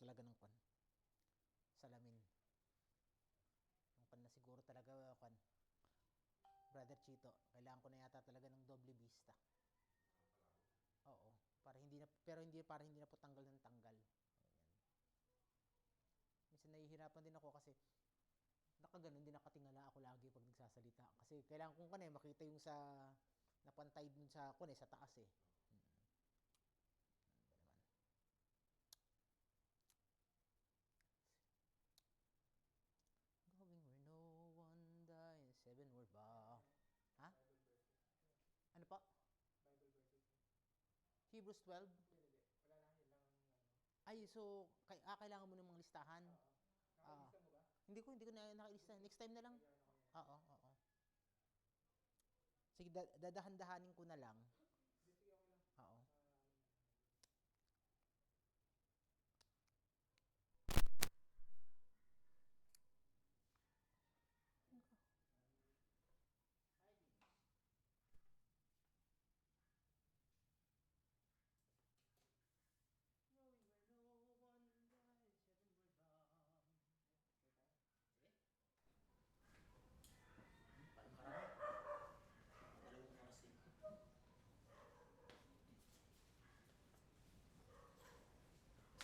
talaga ng kwan. Salamin. Yung kwan na siguro talaga kwan. Brother Chito, kailangan ko na yata talaga ng doble vista. Oo, para hindi na po tanggal ng tanggal. Ayan. Minsan nahihirapan din ako kasi nakaganon din, nakatingala ako lagi pag nagsasalita. Kasi kailangan kong makita yung sa napantay dun sa sa taas eh. Going where no one dies, seven were bow. Ha? Ano pa? Bible verses. Hebrews 12? Hindi. Wala lang, yun lang Ay, so, kailangan mo ng mga listahan? Nakalista mo ba? Hindi ko na nakalista. Next time na lang. Oo. Sige, dadahan-dahanin ko na lang. Sige, okay lang. Oo.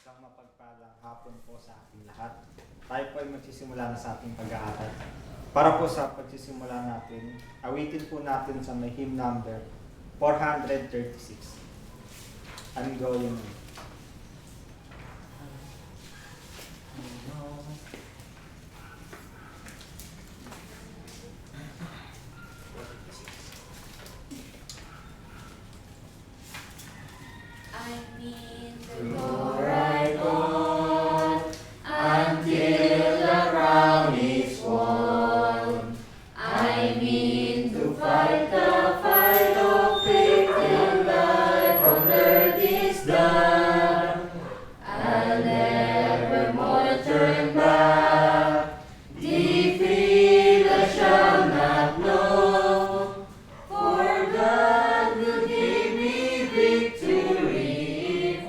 Isang mapagpalang hapon po sa ating lahat. Tayo po ay magsisimula na sa ating pag-aaral. Para po sa pagsisimula natin, awitin po natin sa may hymn number 436. I'm going. I mean to go right on until the crown is won. I mean to fight the fight of faith till life on earth is done. I'll never more turn back. Defeat I shall not know, for God will give me victory if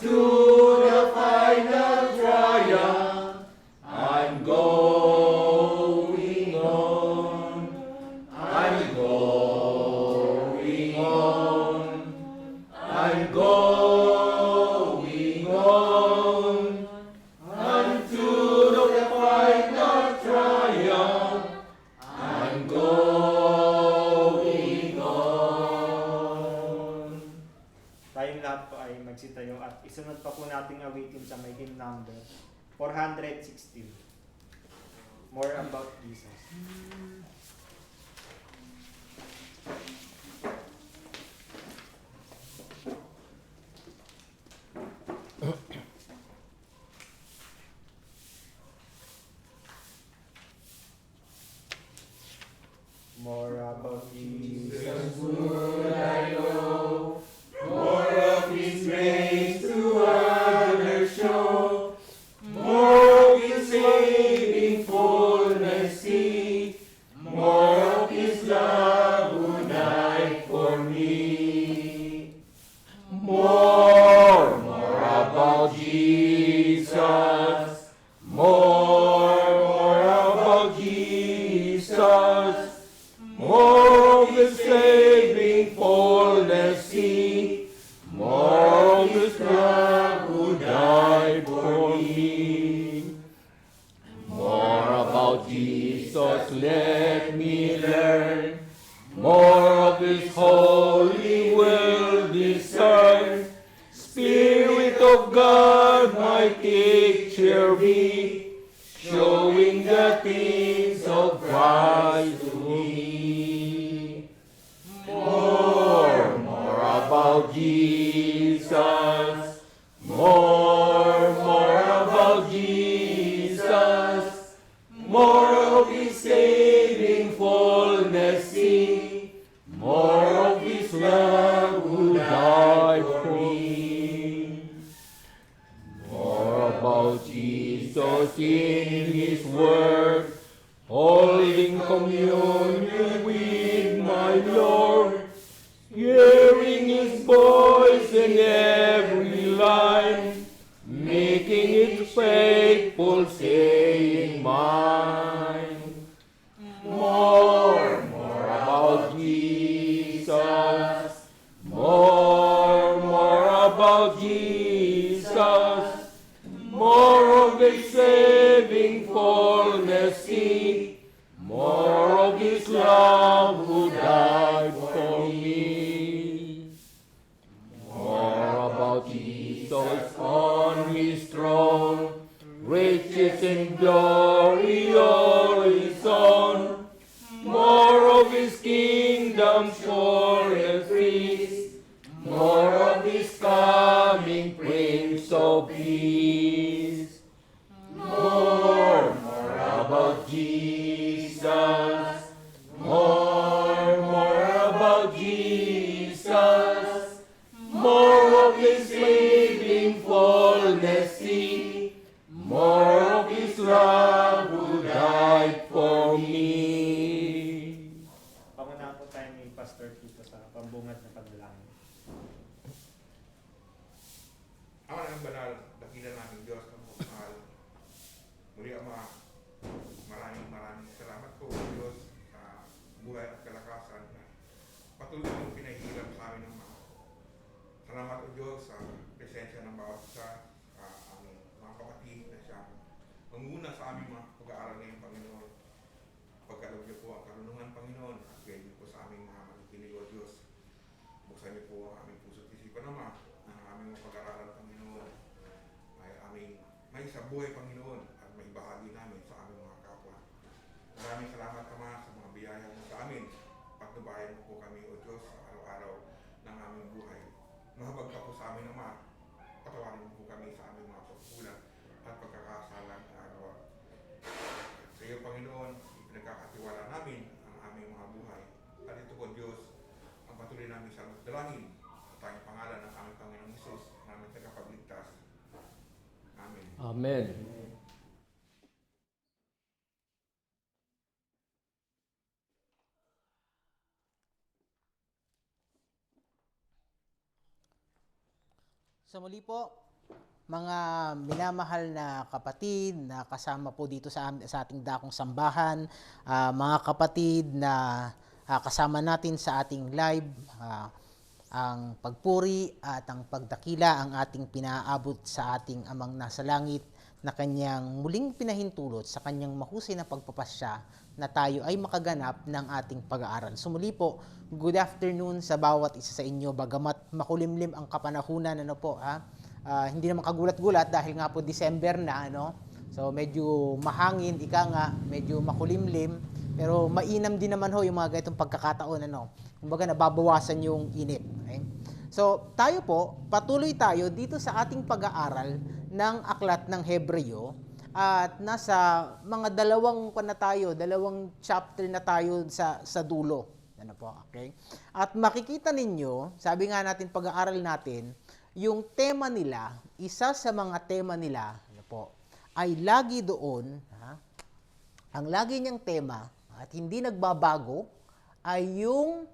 to the final triumph. I'm going on. I'm going on. I'm going on. Unto the final triumph. I'm going on. Tayong lahat po ay magsitayo at isunod pa po nating awitin sa may hymn number 416. More about Jesus. More about Jesus would I know, more of His grace to others show, more of His saving fullness see, more of His love who died for me. More about Jesus, more about Jesus. More of His saving fullness see, more of His love who died for me. More about Jesus let me learn, more of His holy will discern. Spirit of God, my teacher be, showing the things of Christ to me. More about Jesus, more about Jesus, more of His saving fullness see, more of His love who died for me. More about Jesus in His word, holding communion with my Lord, hearing His voice in every line, making it faithful, saying mine. More about Jesus, more about Jesus, more of His saving fullness see, more of His love who died for me. More about Jesus on His throne, riches and glory all His own, more of His kingdom sure and peace, more of His coming Prince of Peace. More about Jesus, more about Jesus, more of His saving fullness see, more of His love who died for me. Pangunahan po tayo ni Pastor Tito sa pambungad na panalangin. Ama ng banal, dakila namin Diyos ng mahal. Muli Ama, maraming salamat po Diyos sa buhay at kalakasan na patuloy mong pinahirap sa amin ng mga. Salamat o Diyos sa presensya ng bawat isa sa aming mga kapatid na siya manguna sa aming mga pag-aaral ngayon Panginoon. Pagkalog niyo po ang karunungan Panginoon at gawin niyo po sa aming mga makikinig o Diyos. Buksan niyo po ang aming puso't isipan Ama ng aming mga pag-aaralan Panginoon ay aming may sa buhay Panginoon at may bahagi namin sa aming mga kapwa. Maraming salamat Ama sa mga biyaya mo sa amin. Patnubayan mo po kami o Diyos sa araw-araw ng aming buhay. Mahabag ka po sa amin Ama. Patawarin mo po kami sa aming mga pagkulang at pagkakasala na araw. Sa iyo Panginoon, ipinagkakatiwala namin ang aming mga buhay. At ito po Diyos, ang patuloy namin sa dalangin sa tanging pangalan ng aming Panginoong Hesus, namin tagapagligtas. Amen. Amen. Sa muli po, Mga minamahal na kapatid na kasama po dito sa ating dakong sambahan, mga kapatid na kasama natin sa ating live, ang pagpuri at ang pagdakila ang ating pinaabot sa ating Amang nasa langit na kanyang muling pinahintulot sa kanyang mahusay na pagpapasya na tayo ay makaganap ng ating pag-aaral. So muli po, good afternoon sa bawat isa sa inyo, bagamat makulimlim ang kapanahunan, hindi naman kagulat-gulat dahil nga po December na, so medyo mahangin, medyo makulimlim, pero mainam din naman yung mga ganitong pagkakataon, kumbaga nababawasan yung init. Okay? So tayo po, patuloy tayo dito sa ating pag-aaral ng aklat ng Hebreo at nasa mga dalawang chapter na tayo sa dulo. Okay? At makikita ninyo, sabi nga natin pag-aaral natin, yung tema nila, isa sa mga tema nila, ay lagi doon, ang lagi niyang tema at hindi nagbabago ay yung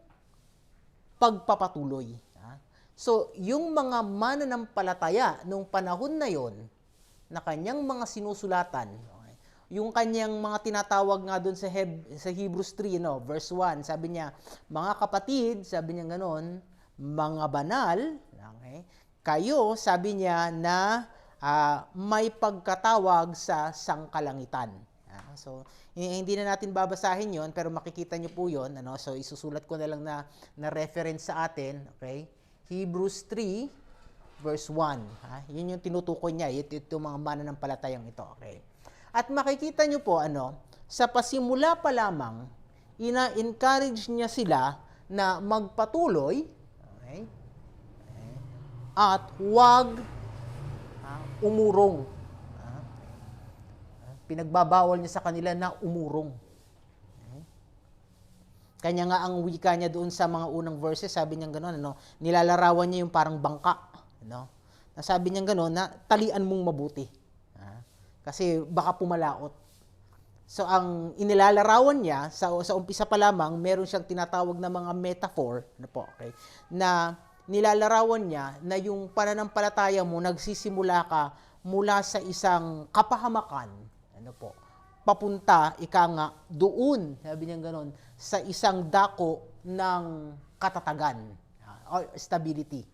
pagpapatuloy. So, yung mga mananampalataya nung panahon na yon na kanyang mga sinusulatan, yung kanyang mga tinatawag nga doon sa Hebrews 3, verse 1, sabi niya, mga kapatid, sabi niya ganoon, mga banal, kayo, sabi niya, na may pagkatawag sa sangkalangitan. So, hindi na natin babasahin yon, pero makikita niyo po yon. So, isusulat ko na lang na reference sa atin. Okay? Hebrews 3, verse 1. Yun yung tinutukoy niya. Ito mga mananampalatayang ito. Okay? At makikita niyo po, sa pasimula pa lamang, ina-encourage niya sila na magpatuloy, okay? At huwag umurong. Pinagbabawal niya sa kanila na umurong. Kanya nga ang wika niya doon sa mga unang verses, sabi niya gano'n, nilalarawan niya yung parang bangka. Sabi niya gano'n, na talian mong mabuti. Kasi baka pumalaot. So ang inilalarawan niya, sa umpisa pa lamang, meron siyang tinatawag na mga metaphor, okay, na nilalarawan niya na yung pananampalataya mo, nagsisimula ka mula sa isang kapahamakan, papunta, doon, sabi niya gano'n, sa isang dako ng katatagan, or stability.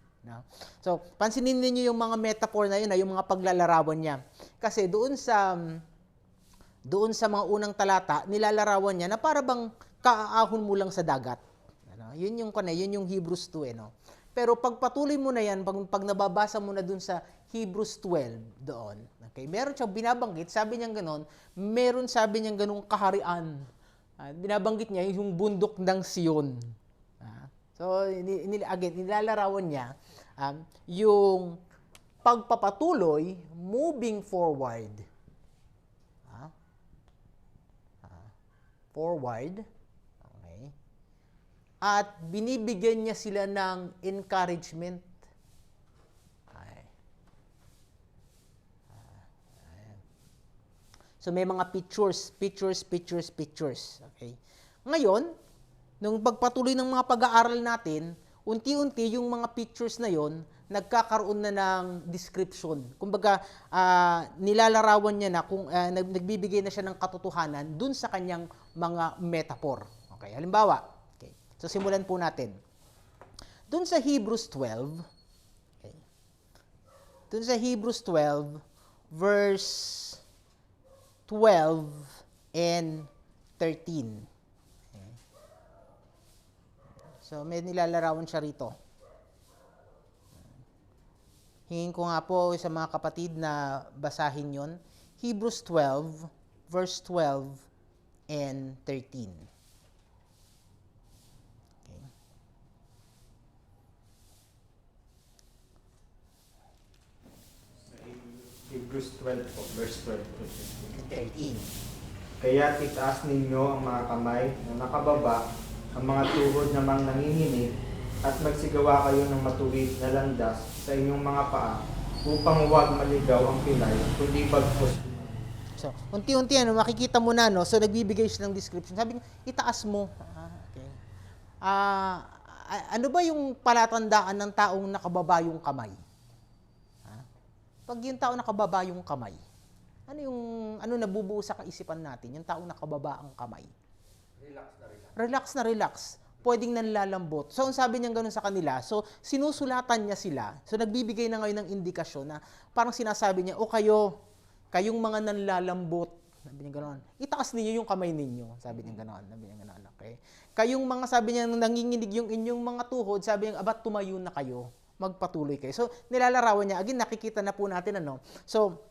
So, pansinin niyo yung mga metaphor na yun, yung mga paglalarawan niya. Kasi doon sa mga unang talata, nilalarawan niya na para bang kaaahon mo lang sa dagat. Yun yung Hebrews 2, Pero pagpatuloy mo na yan, pag nababasa mo na dun sa Hebrews 12 doon, okay, meron siyang binabanggit, sabi niya gano'n, sabi niya ganung kaharian. Binabanggit niya yung bundok ng Sion. So, nilalarawan niya yung pagpapatuloy, moving forward. Forward. Okay. At binibigyan niya sila ng encouragement. So may mga pictures. Okay. Ngayon, nung pagpatuloy ng mga pag-aaral natin, unti-unti yung mga pictures na yon nagkakaroon na ng description. Kumbaga, nilalarawan niya na kung nagbibigay na siya ng katotohanan dun sa kanyang mga metaphor. Okay, halimbawa, okay. So simulan po natin. Dun sa Hebrews 12, okay. Dun sa Hebrews 12, verse 12 and 13. Okay. So may nilalarawan siya rito. Hingin ko nga po sa mga kapatid na basahin yon. Hebrews 12, verse 12 and 13. Okay. Hebrews 12 po, verse 12. 13. Kaya itaas ninyo ang mga kamay na nakababa, ang mga tuhod namang nanginginig, at magsigawa kayo ng matuwid na landas sa inyong mga paa upang huwag maligaw ang pilay, kundi bagpos. So, unti-unti makikita mo na, so nagbibigay siya ng description. Sabi niya, itaas mo. Okay. Ano ba yung palatandaan ng taong nakababa yung kamay? Pag yung tao nakababa yung kamay, ano nabubuo sa kaisipan natin? Yung tao nakababa ang kamay. Relax na relax. Pwedeng nanlalambot. So, ang sabi niya gano'n sa kanila, so, sinusulatan niya sila. So, nagbibigay na ngayon ng indikasyon na parang sinasabi niya, kayong mga nanlalambot, sabi niya gano'n, itaas ninyo yung kamay ninyo. Sabi niya gano'n. Okay? Kayong mga, sabi niya, nanginginig yung inyong mga tuhod, sabi niya, abat tumayo na kayo. Magpatuloy kayo. So, nilalarawan niya. Again, nakikita na po natin, So,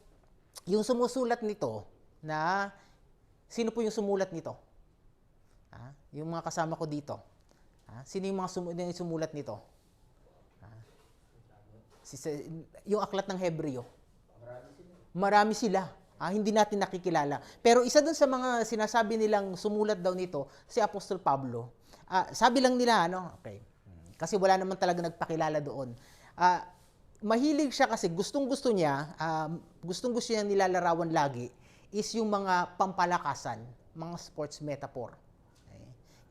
yung sumusulat nito, sino po yung sumulat nito? Yung mga kasama ko dito. Sino yung mga sumulat nito? Yung aklat ng Hebreo. Marami sila. Hindi natin nakikilala. Pero isa dun sa mga sinasabi nilang sumulat daw nito, si Apostol Pablo. Sabi lang nila, okay. Kasi wala naman talaga nagpakilala doon. Mahilig siya kasi gustong-gusto niya nilalarawan lagi is yung mga pampalakasan, mga sports metaphor.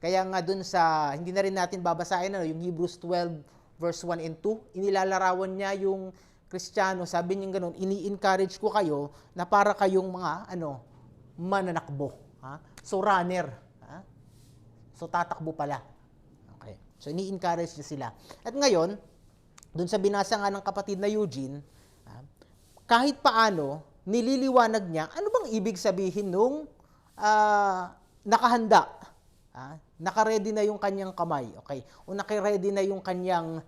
Kaya nga dun sa, hindi na rin natin babasahin, yung Hebrews 12 verse 1 and 2, inilalarawan niya yung Kristiyano, sabi niya gano'n, ini-encourage ko kayo na para kayong mga, mananakbo. So, runner. So, tatakbo pala. Okay. So, ini-encourage niya sila. At ngayon, dun sa binasa nga ng kapatid na Eugene, kahit paano, nililiwanag niya, ano bang ibig sabihin nung nakahanda? Naka-ready na yung kanyang kamay, okay? O naka-ready na yung kanyang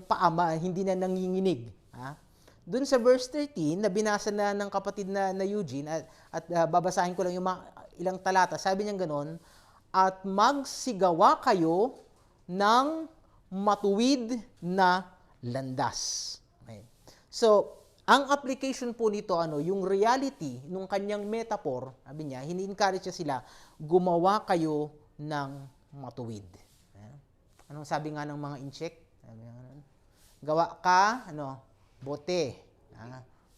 paa, hindi na nanginginig. Doon sa verse 13, na binasa na ng kapatid na Eugene, at babasahin ko lang yung ilang talata, sabi niya gano'n, at magsigawa kayo ng matuwid na landas. Okay. So, ang application po nito, yung reality nung kanyang metaphor, sabi niya, hini-encourage niya sila, gumawa kayo ng matuwid. Anong sabi nga ng mga incheck? Gawa ka, bote.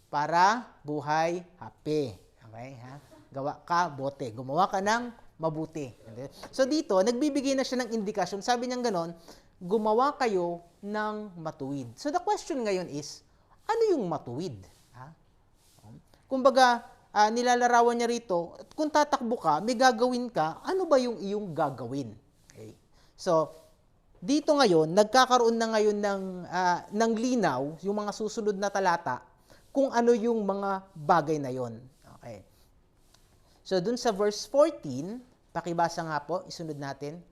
Para buhay, happy. Okay, Gawa ka, bote. Gumawa ka ng mabuti. Okay? So dito, nagbibigay na siya ng indikasyon. Sabi niya ganon, gumawa kayo ng matuwid. So the question ngayon is, ano yung matuwid? Kumbaga, nilalarawan niya rito, kung tatakbo ka, may gagawin ka, ano ba yung iyong gagawin? Okay. So, dito ngayon, nagkakaroon na ngayon ng linaw, yung mga susunod na talata, kung ano yung mga bagay na yon. Okay. So, dun sa verse 14, pakibasa nga po, isunod natin.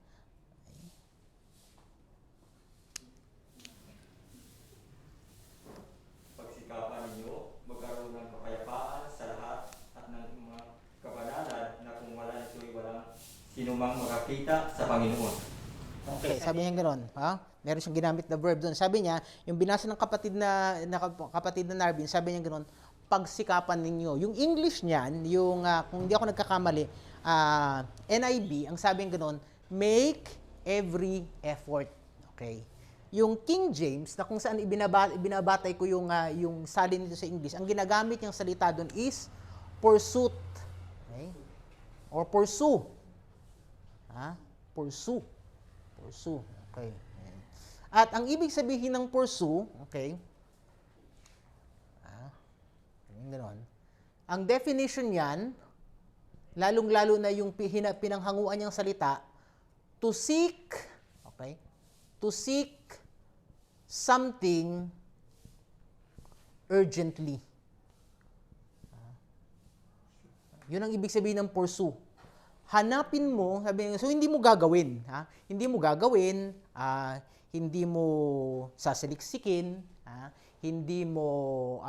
Pagsikapan ninyo, magkaroon ng kapayapaan sa lahat at ng mga kabanalan na kung wala nito'y walang sinumang makakita sa Panginoon. Okay, sabi niya gano'n, meron siyang ginamit na verb doon. Sabi niya, yung binasa ng kapatid na Narvin, sabi niya gano'n, pagsikapan ninyo. Yung English niyan, yung kung hindi ako nagkakamali, NIV, ang sabi niya gano'n, make every effort. Okay. Yung King James, na kung saan ibinabatay ko yung salin nito sa English, ang ginagamit niyang salita doon is pursuit. Okay? Or pursue. Pursue. Pursue. Okay. At ang ibig sabihin ng pursue, okay, gano'n. Ang definition niyan, lalong-lalo na yung pinanghanguan niyang salita, to seek, okay, to seek something urgently. Yun ang ibig sabihin ng pursue. Hanapin mo, sabi niya, so hindi mo gagawin, Hindi mo gagawin, hindi mo sasaliksikin, hindi mo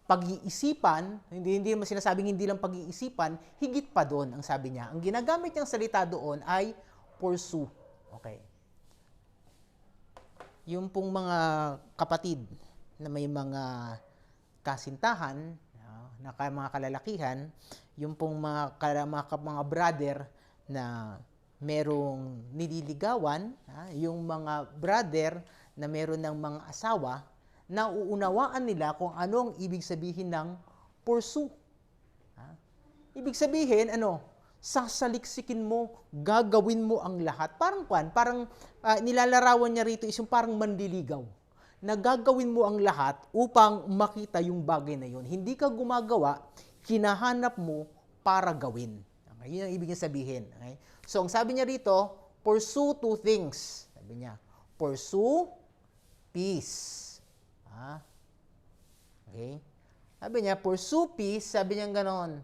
pag-iisipan, hindi mo sinasabing hindi lang pag-iisipan, higit pa doon ang sabi niya. Ang ginagamit niyang salita doon ay pursue. Okay. Yung pong mga kapatid na may mga kasintahan, na mga kalalakihan, yung pong mga brother na merong nililigawan, yung mga brother na meron ng mga asawa, na uunawaan nila kung ano ang ibig sabihin ng pursue. Ibig sabihin, sasaliksikin mo, gagawin mo ang lahat. Parang nilalarawan niya rito is yung parang manliligaw. na gagawin mo ang lahat upang makita yung bagay na yun. Hindi ka gumagawa, hinahanap mo para gawin. Okay? Yun ang ibig niya sabihin. Okay? So, ang sabi niya rito, pursue two things. Sabi niya, pursue peace. Okay? Sabi niya, pursue peace, sabi niya ganon,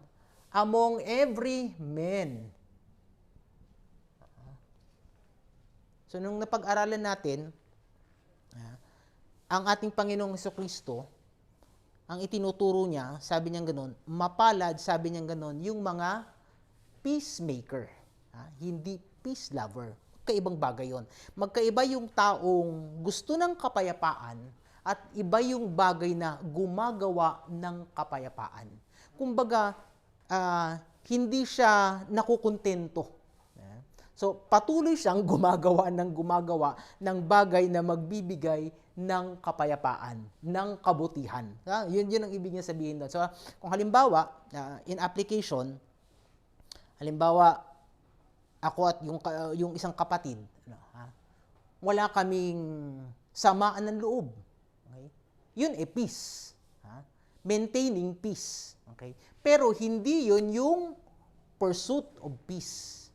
among every man. So, nung napag-aralan natin, ang ating Panginoong Hesukristo, ang itinuturo niya, sabi niya ganon, mapalad, sabi niya ganon, yung mga peacemaker, hindi peace lover. Kaibang bagay yon. Magkaiba yung taong gusto ng kapayapaan at iba yung bagay na gumagawa ng kapayapaan. Kumbaga, hindi siya nakukontento. So, patuloy siyang gumagawa ng bagay na magbibigay ng kapayapaan, ng kabutihan. Yun ang ibig niya sabihin doon. So, kung halimbawa, in application, halimbawa, ako at yung isang kapatid, wala kaming samaan ng loob. Okay? Yun peace. Maintaining peace. Okay? Pero hindi yun yung pursuit of peace.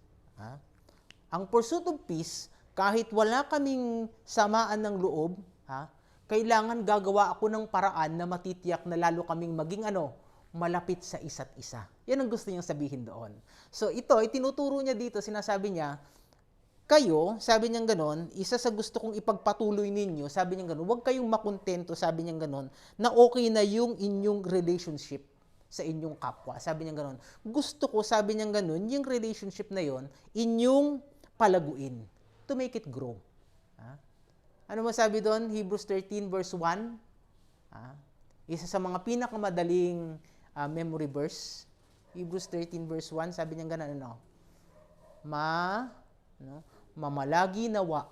Ang pursuit of peace, kahit wala kaming samaan ng loob, kailangan gagawa ako ng paraan na matitiyak na lalo kaming maging malapit sa isa't isa. Yan ang gusto niyang sabihin doon. So ito, itinuturo niya dito, sinasabi niya, kayo, sabi niya ganon, isa sa gusto kong ipagpatuloy ninyo, sabi niya ganon, huwag kayong makontento, sabi niya ganon, na okay na yung inyong relationship sa inyong kapwa. Sabi niya ganon, gusto ko, sabi niya ganon, yung relationship na yon, inyong palaguin to make it grow. Ano masabi doon? Hebrews 13 verse 1. Isa sa mga pinakamadaling memory verse. Hebrews 13 verse 1, sabi niya ganon, mamalagi nawa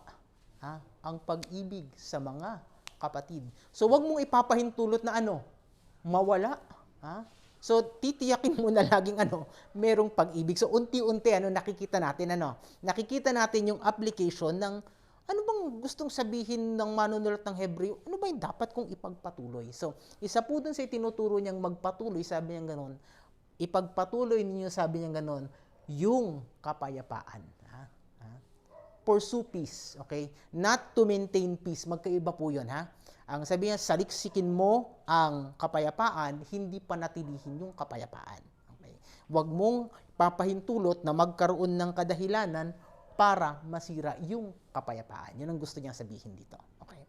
ang pag-ibig sa mga kapatid. So, wag mong ipapahintulot na mawala. So, titiyakin mo na laging merong pag-ibig. So, unti-unti, nakikita natin yung application ng ano bang gustong sabihin ng manunulat ng Hebreo? Ano ba yung dapat kong ipagpatuloy? So, isa po dun sa itinuturo niyang magpatuloy, sabi niya ganon, ipagpatuloy ninyo, sabi niya ganon, yung kapayapaan. Pursue peace, okay? Not to maintain peace. Magkaiba po yun, Ang sabi niya, saliksikin mo ang kapayapaan, hindi panatilihin yung kapayapaan. Okay? Huwag mong papahintulot na magkaroon ng kadahilanan para masira yung kapayapaan. Yun ang gusto niyang sabihin dito. Okay?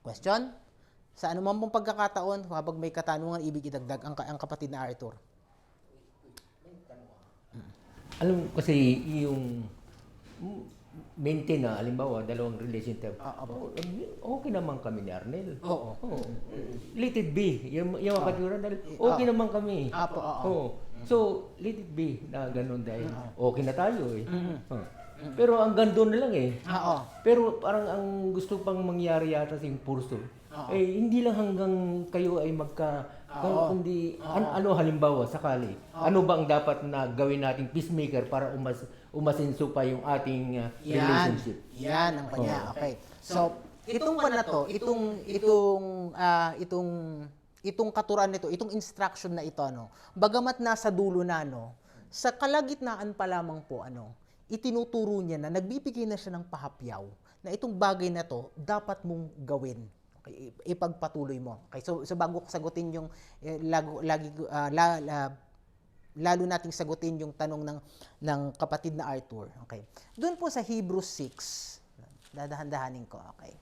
Question? Sa anumang pong pagkakataon, kapag may katanungan, ibig idagdag ang kapatid na Arthur. Alam kasi yung maintain na, halimbawa, dalawang relationship. Okay naman kami ni Arnel. Oo. Let it be. Yung kapaturan, dahil okay naman kami. So, let it be na ganun dahil okay na tayo eh. Pero hanggang doon na lang eh. Pero parang ang gusto pang mangyari yata sa yung purso, hindi lang hanggang kayo ay kundi halimbawa sakali, ano ba ang dapat na gawin nating peacemaker para umasinso pa yung ating relationship? Yan ang kanya. Okay. So, itong itong katuran nito, itong instruction na ito, bagamat nasa dulo na, sa kalagitnaan pa lamang po, itinuturo niya na nagbibigay na siya ng pahapyaw na itong bagay na to dapat mong gawin. Okay, ipagpatuloy mo. Okay, so bago ko sagutin yung lalo nating sagutin yung tanong ng kapatid na Arthur. Okay. Doon po sa Hebrews 6, dadahan-dahanin ko. Okay.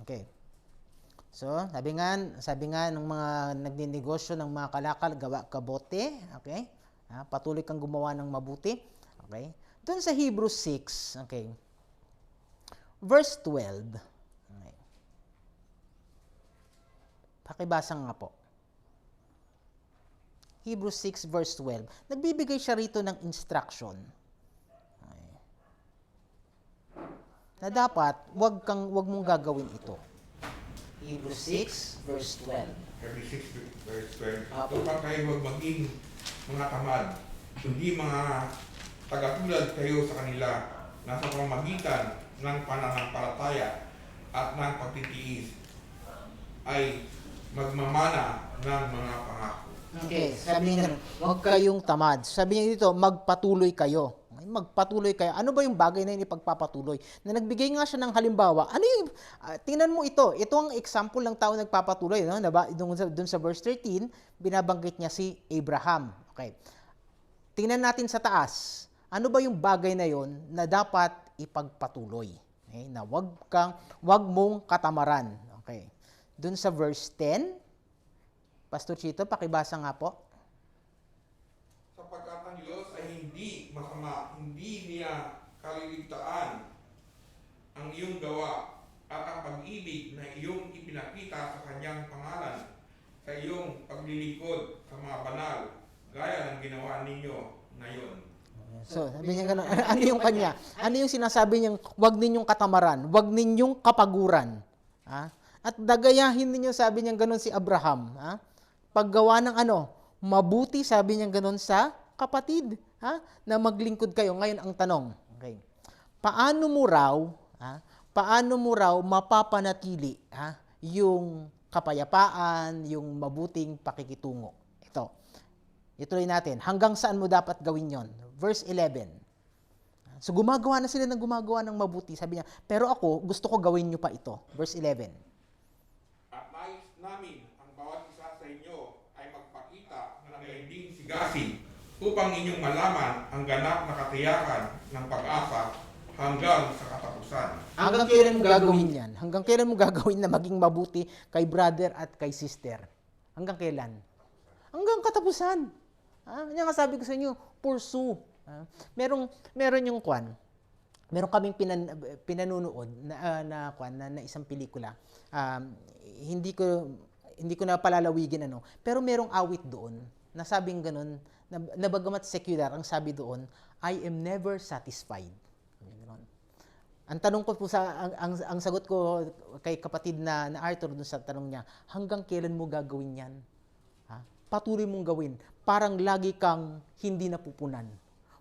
Okay. So, sabi nga ng mga nagninegosyo ng mga kalakal, gawa kabote, okay? Patuloy kang gumawa ng mabuti, okay? Doon sa Hebrews 6, okay? Verse 12. Okay. Pakibasa nga po. Hebrews 6 verse 12. Nagbibigay siya rito ng instruction. Okay. Na dapat wag mong gagawin ito. Hebrews 6 verse 12. every 6 verse 12. Upang kayo huwag maging mga tamad, kundi mga tagatulad kayo sa kanila na sa pamamagitan ng pananampalataya at ng pagtitiis ay magmamana ng mga pangako. Okay, sabi niya, huwag kayong tamad. Sabi niya dito, magpatuloy kayo. Magpatuloy kayo. Ano ba yung bagay na yun ipagpapatuloy? Na nagbigay nga siya ng halimbawa. Ano yung, tingnan mo ito. Ito ang example ng tao nagpapatuloy. No? Diba? Doon sa verse 13, binabanggit niya si Abraham. Okay. Tingnan natin sa taas. Ano ba yung bagay na yon na dapat ipagpatuloy? Okay? Na wag mong katamaran. Okay. Doon sa verse 10, Pastor Chito, pakibasa nga po. Sapagkat ang Diyos ay hindi masama, hindi niya kaliligtaan ang iyong gawa at ang pag-ibig na iyong ipinakita sa kanyang pangalan sa iyong paglilingkod sa mga banal, gaya ng ginawa ninyo ngayon. So, sabi niya gano'n, ano yung kanya? Ano yung sinasabi niyang, wag ninyong katamaran, wag ninyong kapaguran. Ha? At dagayahin ninyo, sabi niya gano'n si Abraham. Ha? Paggawa ng mabuti, sabi niya gano'n sa kapatid. Ha? Na maglingkod kayo. Ngayon ang tanong, okay, paano mo raw mapapanatili yung kapayapaan, yung mabuting pakikitungo? Ituloy natin. Hanggang saan mo dapat gawin yon? Verse 11. So gumagawa na sila ng mabuti. Sabi niya, pero ako, gusto ko gawin nyo pa ito. Verse 11. At nais namin ang bawat isa sa inyo ay magpakita ng daigdig sigasig upang inyong malaman ang ganap na katiyakan ng pag-asa hanggang sa katapusan. Hanggang kailan mo gagawin yan? Hanggang kailan mo gagawin na maging mabuti kay brother at kay sister? Hanggang kailan? Hanggang katapusan. Yan nga sabi ko sa inyo, pursue. Meron yung meron kaming pinanunood na isang pelikula. Hindi ko na palalawigin pero merong awit doon na sabing ganun, na bagamat secular, ang sabi doon, I am never satisfied. Ang tanong ko po ang sagot ko kay kapatid na Arthur doon sa tanong niya, hanggang kailan mo gagawin yan? Patuloy mong gawin. Parang lagi kang hindi napupunan.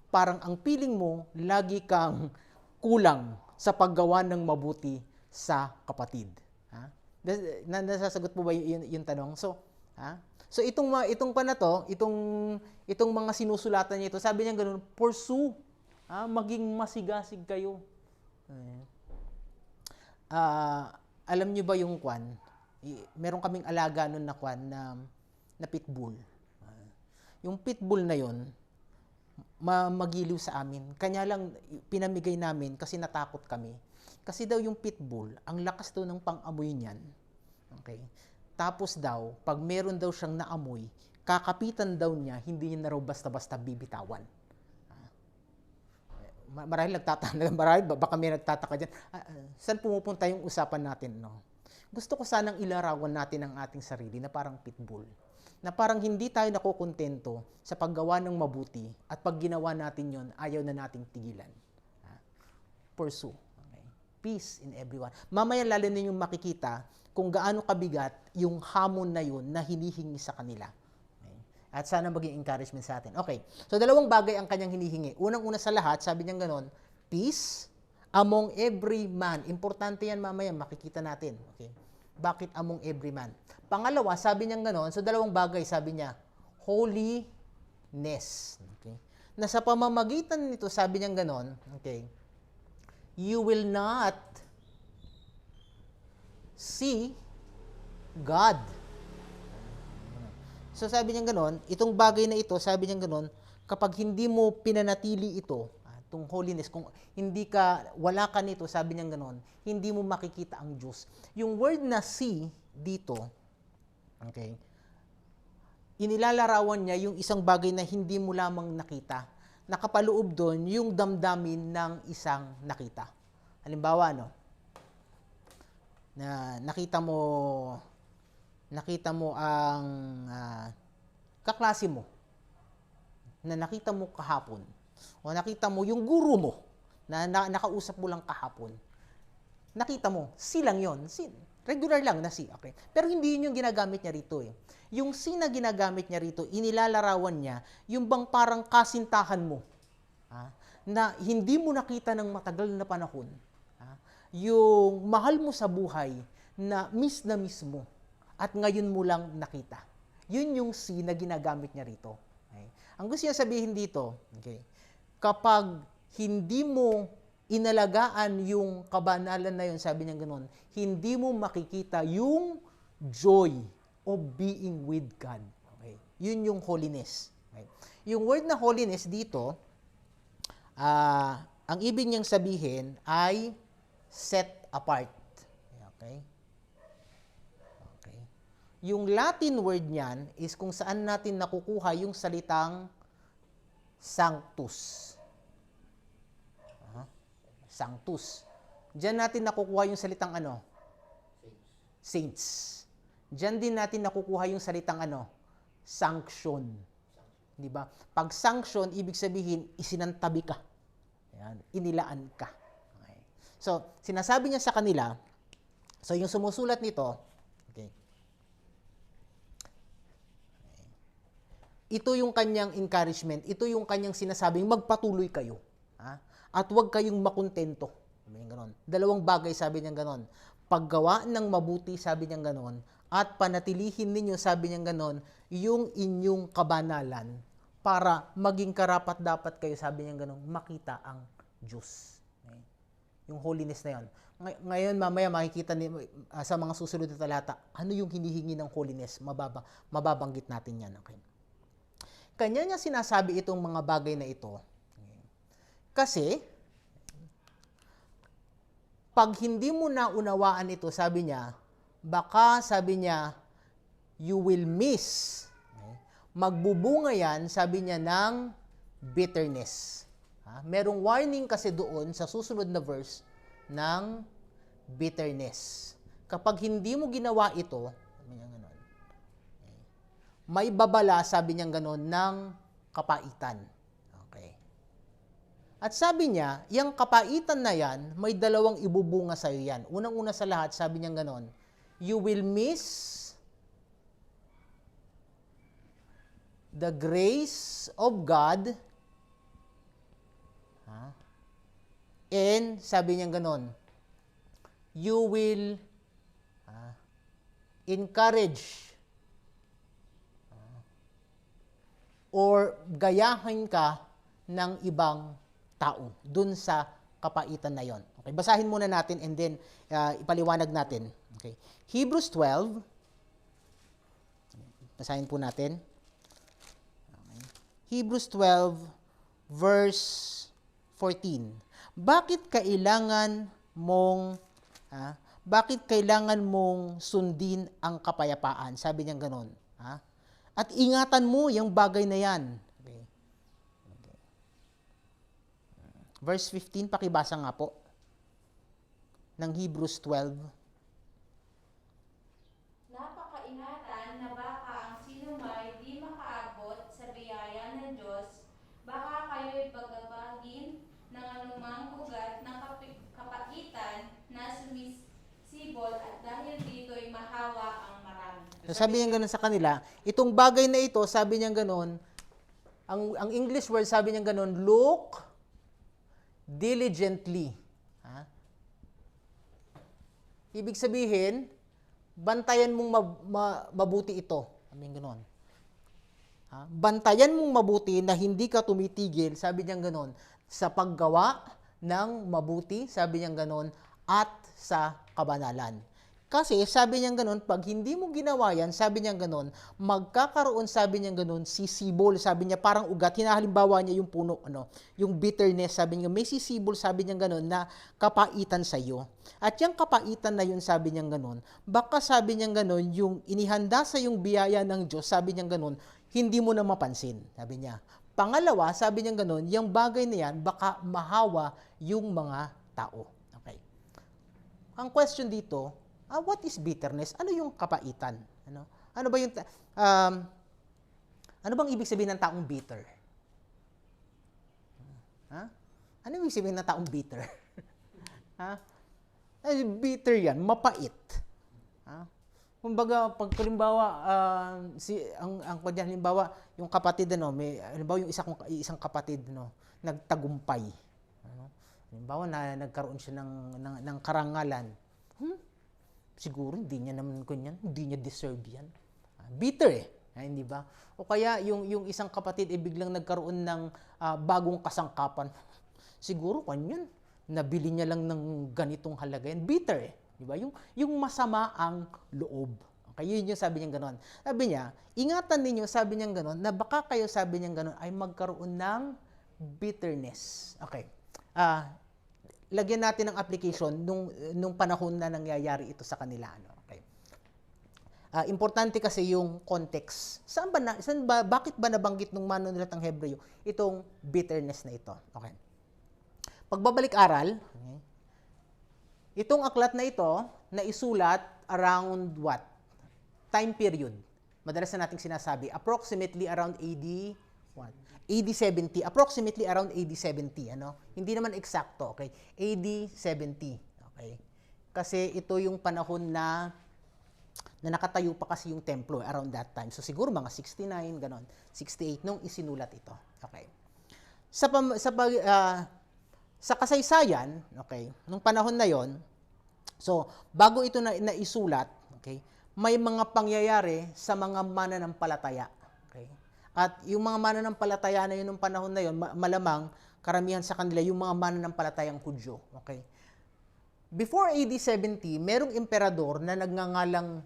Parang ang feeling mo, lagi kang kulang sa paggawa ng mabuti sa kapatid. Nasasagot po ba yung tanong? So itong pa na to, itong mga sinusulatan niya ito, sabi niya ganoon, pursue. Maging masigasig kayo. Alam niyo ba yung meron kaming alaga noon na pitbull. Yung pitbull na yon, magiliw sa amin. Kanya lang pinamigay namin kasi natakot kami. Kasi daw yung pitbull, ang lakas daw ng pang-amoy niyan. Okay? Tapos daw, pag meron daw siyang naamoy, kakapitan daw niya, hindi niya na raw basta-basta bibitawan. Marahil baka may nagtataka dyan. Saan pumupunta yung usapan natin? No? Gusto ko sanang ilarawan natin ang ating sarili na parang pitbull. Na parang hindi tayo nakukontento sa paggawa ng mabuti at pag ginawa natin yon, ayaw na nating tigilan. Pursue. Okay. Peace in everyone. Mamaya lalo ninyong makikita kung gaano kabigat yung hamon na yun na hinihingi sa kanila. Okay. At sana maging encouragement sa atin. Okay. So, dalawang bagay ang kanyang hinihingi. Unang-una sa lahat, sabi niya ganon, peace among every man. Importante yan mamaya, makikita natin. Okay. Bakit among every man? Pangalawa, sabi niya gano'n, so dalawang bagay, sabi niya, holiness. Okay? Na sa pamamagitan nito, sabi niya gano'n, okay, you will not see God. So sabi niya gano'n, itong bagay na ito, sabi niya gano'n, kapag hindi mo pinanatili ito, itong holiness, kung wala ka nito, sabi niya gano'n, hindi mo makikita ang Diyos. Yung word na see dito, okay, inilalarawan niya yung isang bagay na hindi mo lamang nakita. Nakapaloob doon yung damdamin ng isang nakita. Halimbawa, na nakita mo ang kaklase mo, na nakita mo kahapon, o nakita mo yung guru mo, na nakausap mo lang kahapon. Nakita mo, silang yon. Regular lang na si, okay? Pero hindi yun yung ginagamit niya rito eh. Yung si na ginagamit niya rito, inilalarawan niya yung bang parang kasintahan mo. Na hindi mo nakita ng matagal na panahon. Yung mahal mo sa buhay na miss mo at ngayon mo lang nakita. Yun yung si na ginagamit niya rito. Okay? Ang gusto niya sabihin dito, okay, kapag hindi mo inalagaan yung kabanalan na yun, sabi niya ganoon, hindi mo makikita yung joy of being with God. Okay? Yun yung holiness. Okay? Yung word na holiness dito, ang ibig niyang sabihin ay set apart. Okay? Okay. Yung Latin word niyan is kung saan natin nakukuha yung salitang sanctus. Sanctus. Diyan natin nakukuha yung salitang ano? Saints. Diyan din natin nakukuha yung salitang ano? Sanction. Di ba? Pag sanction, ibig sabihin, isinantabi ka. Ayan, inilaan ka. Okay. So, sinasabi niya sa kanila, so yung sumusulat nito, okay, ito yung kanyang encouragement, ito yung kanyang sinasabing magpatuloy kayo. At huwag kayong makontento. Sabi niya ganon. Dalawang bagay, sabi niya ganon. Paggawa ng mabuti, sabi niya ganon, at panatilihin ninyo, sabi niya ganon, yung inyong kabanalan para maging karapat-dapat kayo, sabi niya ganon, makita ang Diyos. Okay? Yung holiness na yun. Ngayon, mamaya makikita sa mga susunod na talata, ano yung hinihingi ng holiness? Mababanggit natin yan. Okay? Kanya niya sinasabi itong mga bagay na ito, kasi, pag hindi mo naunawaan ito, sabi niya, baka, sabi niya, you will miss. Magbubunga yan, sabi niya, ng bitterness. Merong warning kasi doon sa susunod na verse ng bitterness. Kapag hindi mo ginawa ito, sabi niya ganon, may babala, sabi niya ganon, ng kapaitan. At sabi niya, yung kapaitan na yan, may dalawang ibubunga sa iyo yan. Unang-una sa lahat, sabi niya ganon, you will miss the grace of God, and sabi niya ganon, you will encourage or gayahin ka ng ibang tao dun sa kapaitan na yon. Okay, basahin muna natin and then ipaliwanag natin. Okay. Hebrews 12. Basahin po natin. Okay. Hebrews 12 verse 14. Bakit kailangan mong sundin ang kapayapaan? Sabi niya ganoon, At ingatan mo yung bagay na yan. Verse 15, pakibasa nga po, ng Hebrews 12. Napakaingatan na baka ang sinumay di makaabot sa biyaya ng Diyos, baka kayo'y pagabagin ng anumang ugat ng kapaitan na sumisibol at dahil dito'y mahawa ang marami. So sabi niya gano'n sa kanila, itong bagay na ito, sabi niya gano'n, ang English word sabi niya gano'n, look diligently. Ibig sabihin, bantayan mong mabuti ito. Sabi niya gano'n. Bantayan mong mabuti na hindi ka tumitigil, sabi niya gano'n, sa paggawa ng mabuti, sabi niya gano'n, at sa kabanalan. Kasi sabi niya gano'n, pag hindi mo ginawa yan, sabi niya gano'n, magkakaroon, sabi niya gano'n, sisibol, sabi niya parang ugat, hinahalimbawa niya yung puno, yung bitterness, sabi niya, may sisibol, sabi niya gano'n, na kapaitan sa iyo. At yung kapaitan na yun, sabi niya gano'n, baka sabi niya gano'n, yung inihanda sa yung biyaya ng Diyos, sabi niya gano'n, hindi mo na mapansin, sabi niya. Pangalawa, sabi niya gano'n, yung bagay na yan, baka mahawa yung mga tao. Okay. Ang question dito, what is bitterness? Ano yung kapaitan? Ano ba yung ano bang ibig sabihin ng taong bitter? Ano ibig sabihin ng taong bitter? Bitter yan, mapait. Ha? Kumbaga, pag halimbawa, ang kanya, halimbawa, yung kapatid, halimbawa, yung isang kapatid, nagtagumpay. Ano? Halimbawa, nagkaroon siya ng karangalan. Siguro, hindi niya naman ganyan, hindi niya deserve yan. Bitter hindi ba? O kaya, yung isang kapatid, biglang nagkaroon ng bagong kasangkapan. Siguro, kanyan, nabili niya lang ng ganitong halaga yan. Bitter di ba? Yung masama ang loob. Okay, yun yung sabi niya gano'n. Sabi niya, ingatan ninyo, sabi niya gano'n, na baka kayo, sabi niya gano'n, ay magkaroon ng bitterness. Okay. Lagyan natin ng application nung panahon na nangyayari ito sa kanila. Okay. Importante kasi yung context. Bakit ba nabanggit nung manunulatang Hebreo itong bitterness na ito? Okay. Pagbabalik-aral, okay, itong aklat na ito, na isulat around what? Time period. Madalas na nating sinasabi, approximately around AD, what? AD 70. Approximately around AD 70. Hindi naman eksakto. Okay? AD 70. Okay? Kasi ito yung panahon na nakatayo pa kasi yung templo around that time. So siguro mga 69, ganon. 68 nung isinulat ito. Okay? Sa kasaysayan, okay, nung panahon na yon, so bago ito na isulat, okay, may mga pangyayari sa mga mananampalataya. Okay? At yung mga mananampalataya na yun nung panahon na yun, malamang karamihan sa kanila yung mga mananampalatayang Hudyo. Okay? Before AD 70, merong emperador na nagngangalang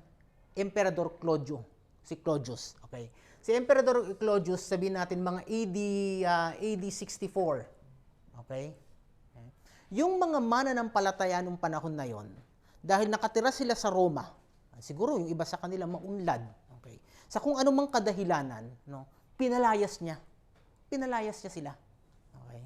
Emperador Claudio, si Claudius. Okay? Si Emperador Claudius, sabihin natin mga AD 64. Okay? Yung mga mananampalataya nung panahon na yon, dahil nakatira sila sa Roma, siguro yung iba sa kanila maunlad, okay, sa kung anumang kadahilanan, pinalayas niya sila. Okay?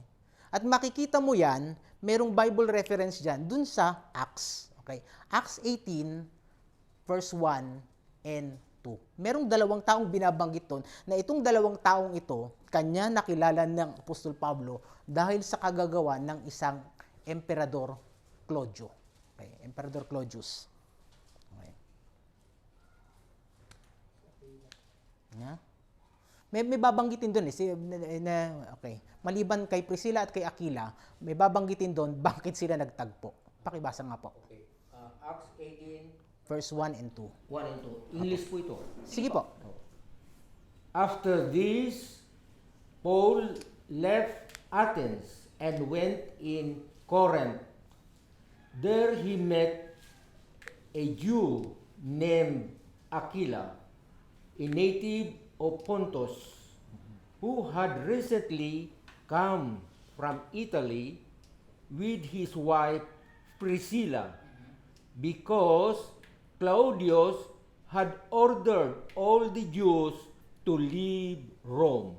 At makikita mo yan, merong Bible reference dyan, dun sa Acts. Okay? Acts 18, verse 1 and 2. Merong 2 taong binabanggit doon, na itong 2 taong ito, kanya nakilala ng Apostol Pablo dahil sa kagagawa ng isang Emperador Claudio. Okay, Emperador Claudius. Okay. May babanggitin doon okay. Maliban kay Priscilla at kay Aquila, may babanggitin doon bakit sila nagtagpo. Pakibasa nga po. Okay. Acts 18 verse 1 and 2. 1 and 2. English po ito. Sige po. After this, Paul left Athens and went in Corinth. There he met a Jew named Aquila, a native of Pontus, who had recently come from Italy with his wife Priscilla, because Claudius had ordered all the Jews to leave Rome.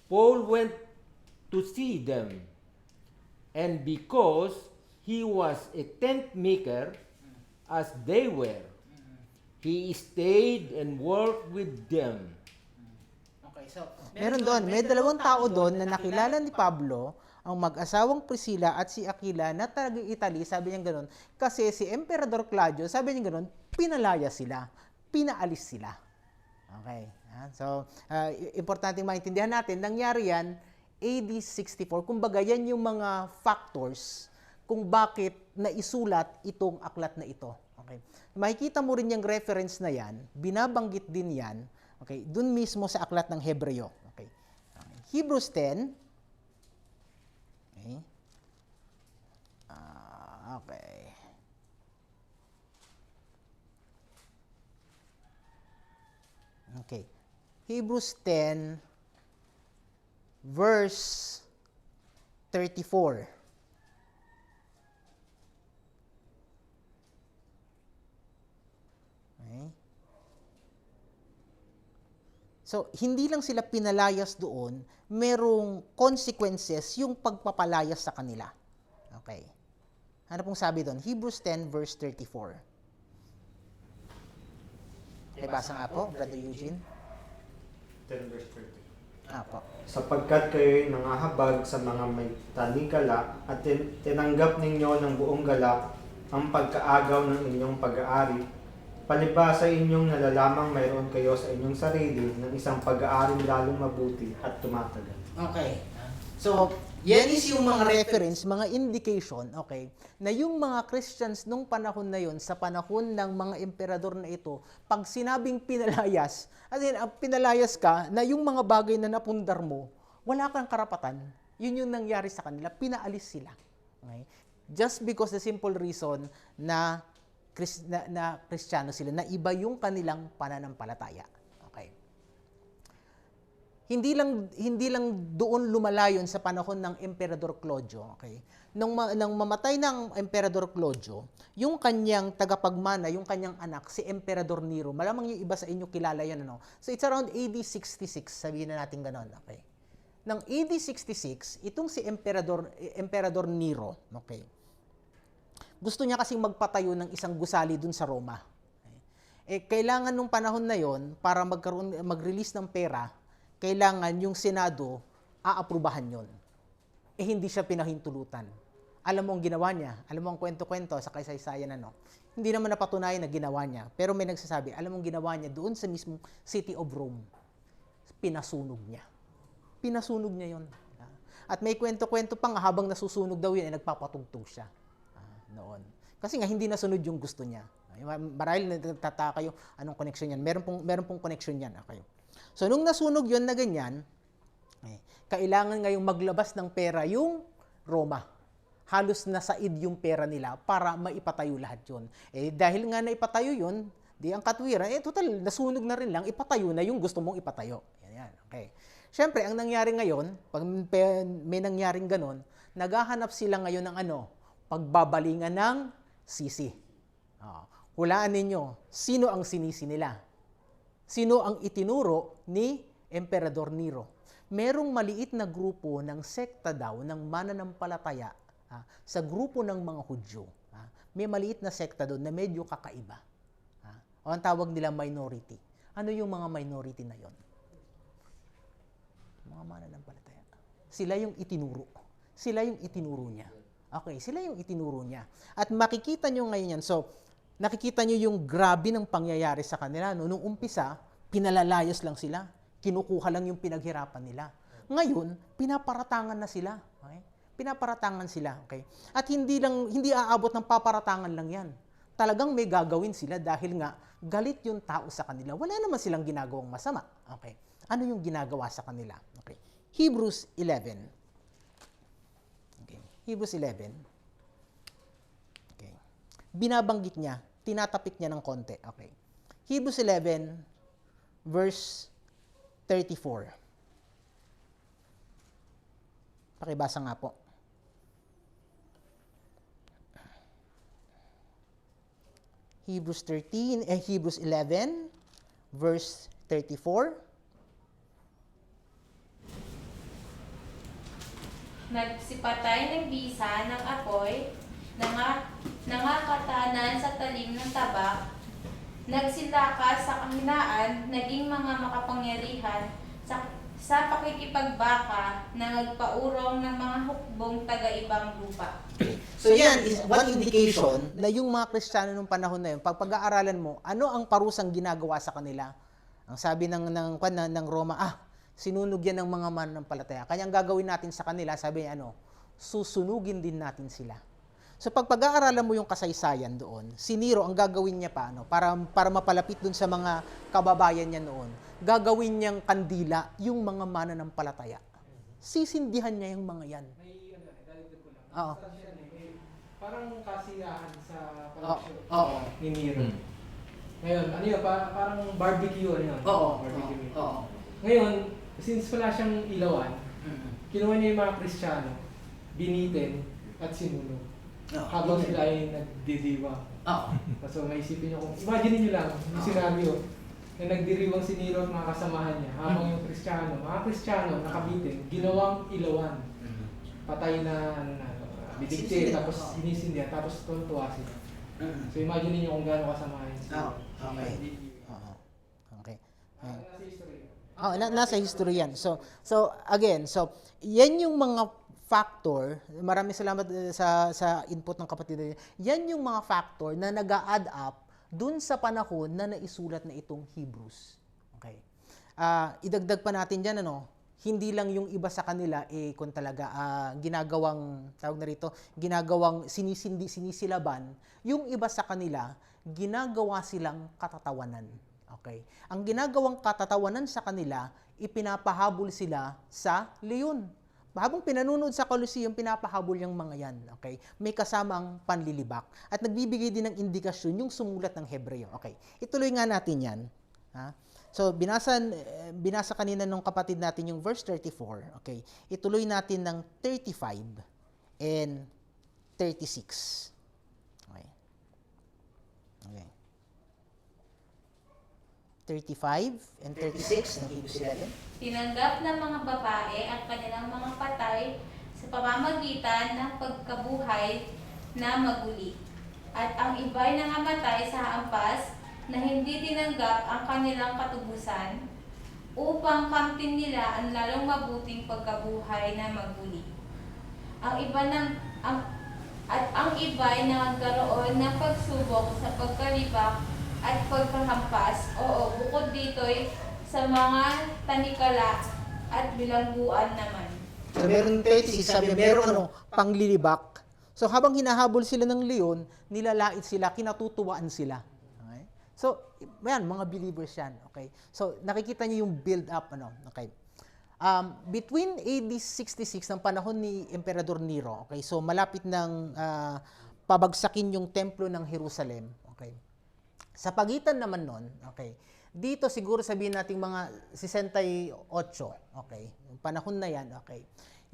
Paul went to see them, and because he was a tent maker, as they were, he stayed and worked with them. Okay, so meron doon, may 2 tao doon na nakilala ni Pablo, ang mag-asawang Priscilla at si Aquila na taga Italy, sabi niya ganoon, kasi si Emperador Claudio, sabi niya ganoon, pinalaya sila, pinaalis sila. Okay. So, importanteng maintindihan natin, nangyari yan AD 64. Kumbaga, yan yung mga factors kung bakit naisulat itong aklat na ito. Okay. Makikita mo rin yung reference na yan, binabanggit din yan, okay, dun mismo sa aklat ng Hebreo. Okay. Hebrews 10. Okay. Okay. Okay. Hebrews 10, verse 34. Okay. So, hindi lang sila pinalayas doon, merong consequences yung pagpapalayas sa kanila. Okay. Ano pong sabi doon? Hebrews 10, verse 34. Okay, basa nga po, Brother Eugene. 10 verse 30. Po. Sapagkat kayo'y nangahabag sa mga may taligala at tinanggap ninyo ng buong galak ang pagkaagaw ng inyong pag-aari, Palibhasa inyong nalalamang mayroon kayo sa inyong sarili ng isang pag-aaring lalong mabuti at tumatagal. Okay. So, yan is yung mga reference, mga indication, okay, na yung mga Christians nung panahon na yon, sa panahon ng mga emperador na ito, pag sinabing pinalayas, as in, pinalayas ka, na yung mga bagay na napundar mo, wala kang karapatan, yun yung nangyari sa kanila, pinaalis sila. Okay? Just because the simple reason na Kristiyano sila, na iba yung kanilang pananampalataya. Okay. Hindi lang doon lumalayon sa panahon ng Emperador Claudio, okay. Nang mamatay ng Emperador Claudio, yung kanyang tagapagmana, yung kanyang anak, si Emperador Nero. Malamang yung iba sa inyo kilala yan, ano. So it's around AD 66, sabihin na natin ganoon, okay. Nang AD 66, itong si Emperador Nero, okay. Gusto niya kasing magpatayo ng isang gusali dun sa Roma. Kailangan nung panahon na yon para mag-release ng pera, kailangan yung Senado aaprubahan yon. Hindi siya pinahintulutan. Alam mo ang ginawa niya? Alam mo ang kwento-kwento sa kasaysayan, ano? Hindi naman napatunayan na ginawa niya. Pero may nagsasabi, alam mo ang ginawa niya doon sa mismong city of Rome. Pinasunog niya. Pinasunog niya yon. At may kwento-kwento pang habang nasusunog daw yun, nagpapatugtog siya. Noon. Kasi nga hindi nasunod yung gusto niya. Marahil nagtataka kayo, anong connection yan? Meron pong connection yan. Okay. So, nung nasunog yun na ganyan, kailangan ngayong maglabas ng pera yung Roma. Halos nasaid yung pera nila para maipatayo lahat yun. Dahil nga naipatayo yun, di ang katwiran, total, nasunog na rin lang, ipatayo na yung gusto mong ipatayo. Yan. Okay. Siyempre, ang nangyari ngayon, pag may nangyaring ganon, naghahanap sila ngayon ng pagbabalingan ng sisi. Hulaan ninyo, sino ang sinisi nila? Sino ang itinuro ni Emperador Nero? Merong maliit na grupo ng sekta daw ng mananampalataya sa grupo ng mga Hudyo. May maliit na sekta doon na medyo kakaiba. O ang tawag nila minority. Ano yung mga minority na yon? Mga mananampalataya. Sila yung itinuro. Sila yung itinuro niya. Okay, sila yung itinuro niya. At makikita nyo ngayon yan. So, nakikita nyo yung grabe ng pangyayari sa kanila. No? Nung umpisa, pinalalayas lang sila. Kinukuha lang yung pinaghirapan nila. Ngayon, pinaparatangan na sila. Okay? Pinaparatangan sila. Okay? At hindi aabot ng paparatangan lang yan. Talagang may gagawin sila dahil nga galit yung tao sa kanila. Wala naman silang ginagawang masama. Okay? Ano yung ginagawa sa kanila? Okay. Hebrews 11. Hebrews 11. Okay. Binabanggit niya, tinatapik niya ng konti. Okay. Hebrews 11, verse 34. Pakibasa nga po. Hebrews 11, verse 34. Nagsipatay ng bisa ng apoy, nangakatanan sa talim ng tabak, nagsilakas sa kahinaan, naging mga makapangyarihan sa pakikipagbaka na nagpaurong ng mga hukbong taga-ibang lupa. So yan is one indication na yung mga Kristiyano nung panahon na yun, pag pag-aaralan mo, ano ang parusang ginagawa sa kanila? Ang sabi ng Roma, sinunog yan ng mga mananampalataya. Kaya ang gagawin natin sa kanila, sabi niya, susunugin din natin sila. So pag pag-aaralan mo yung kasaysayan doon, si Nero, ang gagawin niya pa, para mapalapit dun sa mga kababayan niya noon, gagawin niyang kandila yung mga mananampalataya. Sisindihan niya yung mga yan. May dalitin ko lang. Oo. Parang kasiyahan sa palaksyo ni Nero. Ngayon, parang barbecue, barbecue. Ngayon, since wala siyang ilawan, kinuha niya yung mga Kristiyano, binitin at sinunog. Habang sila ay nagdidiwang. So maisipin niyo imagine niyo lang yung scenario na nagdiriwang si Nero at mga kasamahan niya habang yung mga Kristiyano nakabitin, ginawang ilawan. Patay na bidigti, tapos inisindihan, tapos tuntua sila. So imagine niyo kung gaano kasamahan sila. Okay. Nasa history. Nasa history yan. So again, yan yung mga factor, maraming salamat sa input ng kapatid. Yan yung mga factor na nag-a-add up dun sa panahon na naisulat na itong Hebrews. Okay. Idagdag pa natin dyan, hindi lang yung iba sa kanila, kung talaga ginagawang, tawag na rito, ginagawang sinisilaban, yung iba sa kanila, ginagawa silang katatawanan. Okay. Ang ginagawang katatawanan sa kanila, ipinapahabol sila sa leon. Habang pinanonood sa Colosseum, pinapahabol yung mga yan. Okay? May kasamang panlilibak. At nagbibigay din ng indikasyon yung sumulat ng Hebreo. Okay. Ituloy nga natin yan. Ha? So, binasa kanina nung kapatid natin yung verse 34. Okay. Ituloy natin ng 35 and 36. Okay. Okay. 35 and 36 ng Hebrews 11. Tinanggap ng mga babae ang kanilang mga patay sa pamamagitan ng pagkabuhay na maguli. At ang iba'y nangamatay sa hampas na hindi tinanggap ang kanilang katubusan upang kamtin nila ang lalong mabuting pagkabuhay na maguli. Ang iba'y nagkaroon ng pagsubok sa pagkalibak at pagkahampas, bukod dito'y sa mga tanikala at bilangguan naman. So, meron 36, sabi, meron panglilibak. So, habang hinahabol sila ng leon, nilalait sila, kinatutuwaan sila. Okay? So, yan, mga believers yan. Okay? So, nakikita niyo yung build up, okay? Between AD 66, ng panahon ni Emperador Nero, okay? So, malapit ng pabagsakin yung templo ng Jerusalem, okay? Sa pagitan naman nun, okay, dito siguro sabihin natin mga 68, okay, yung panahon na yan, okay,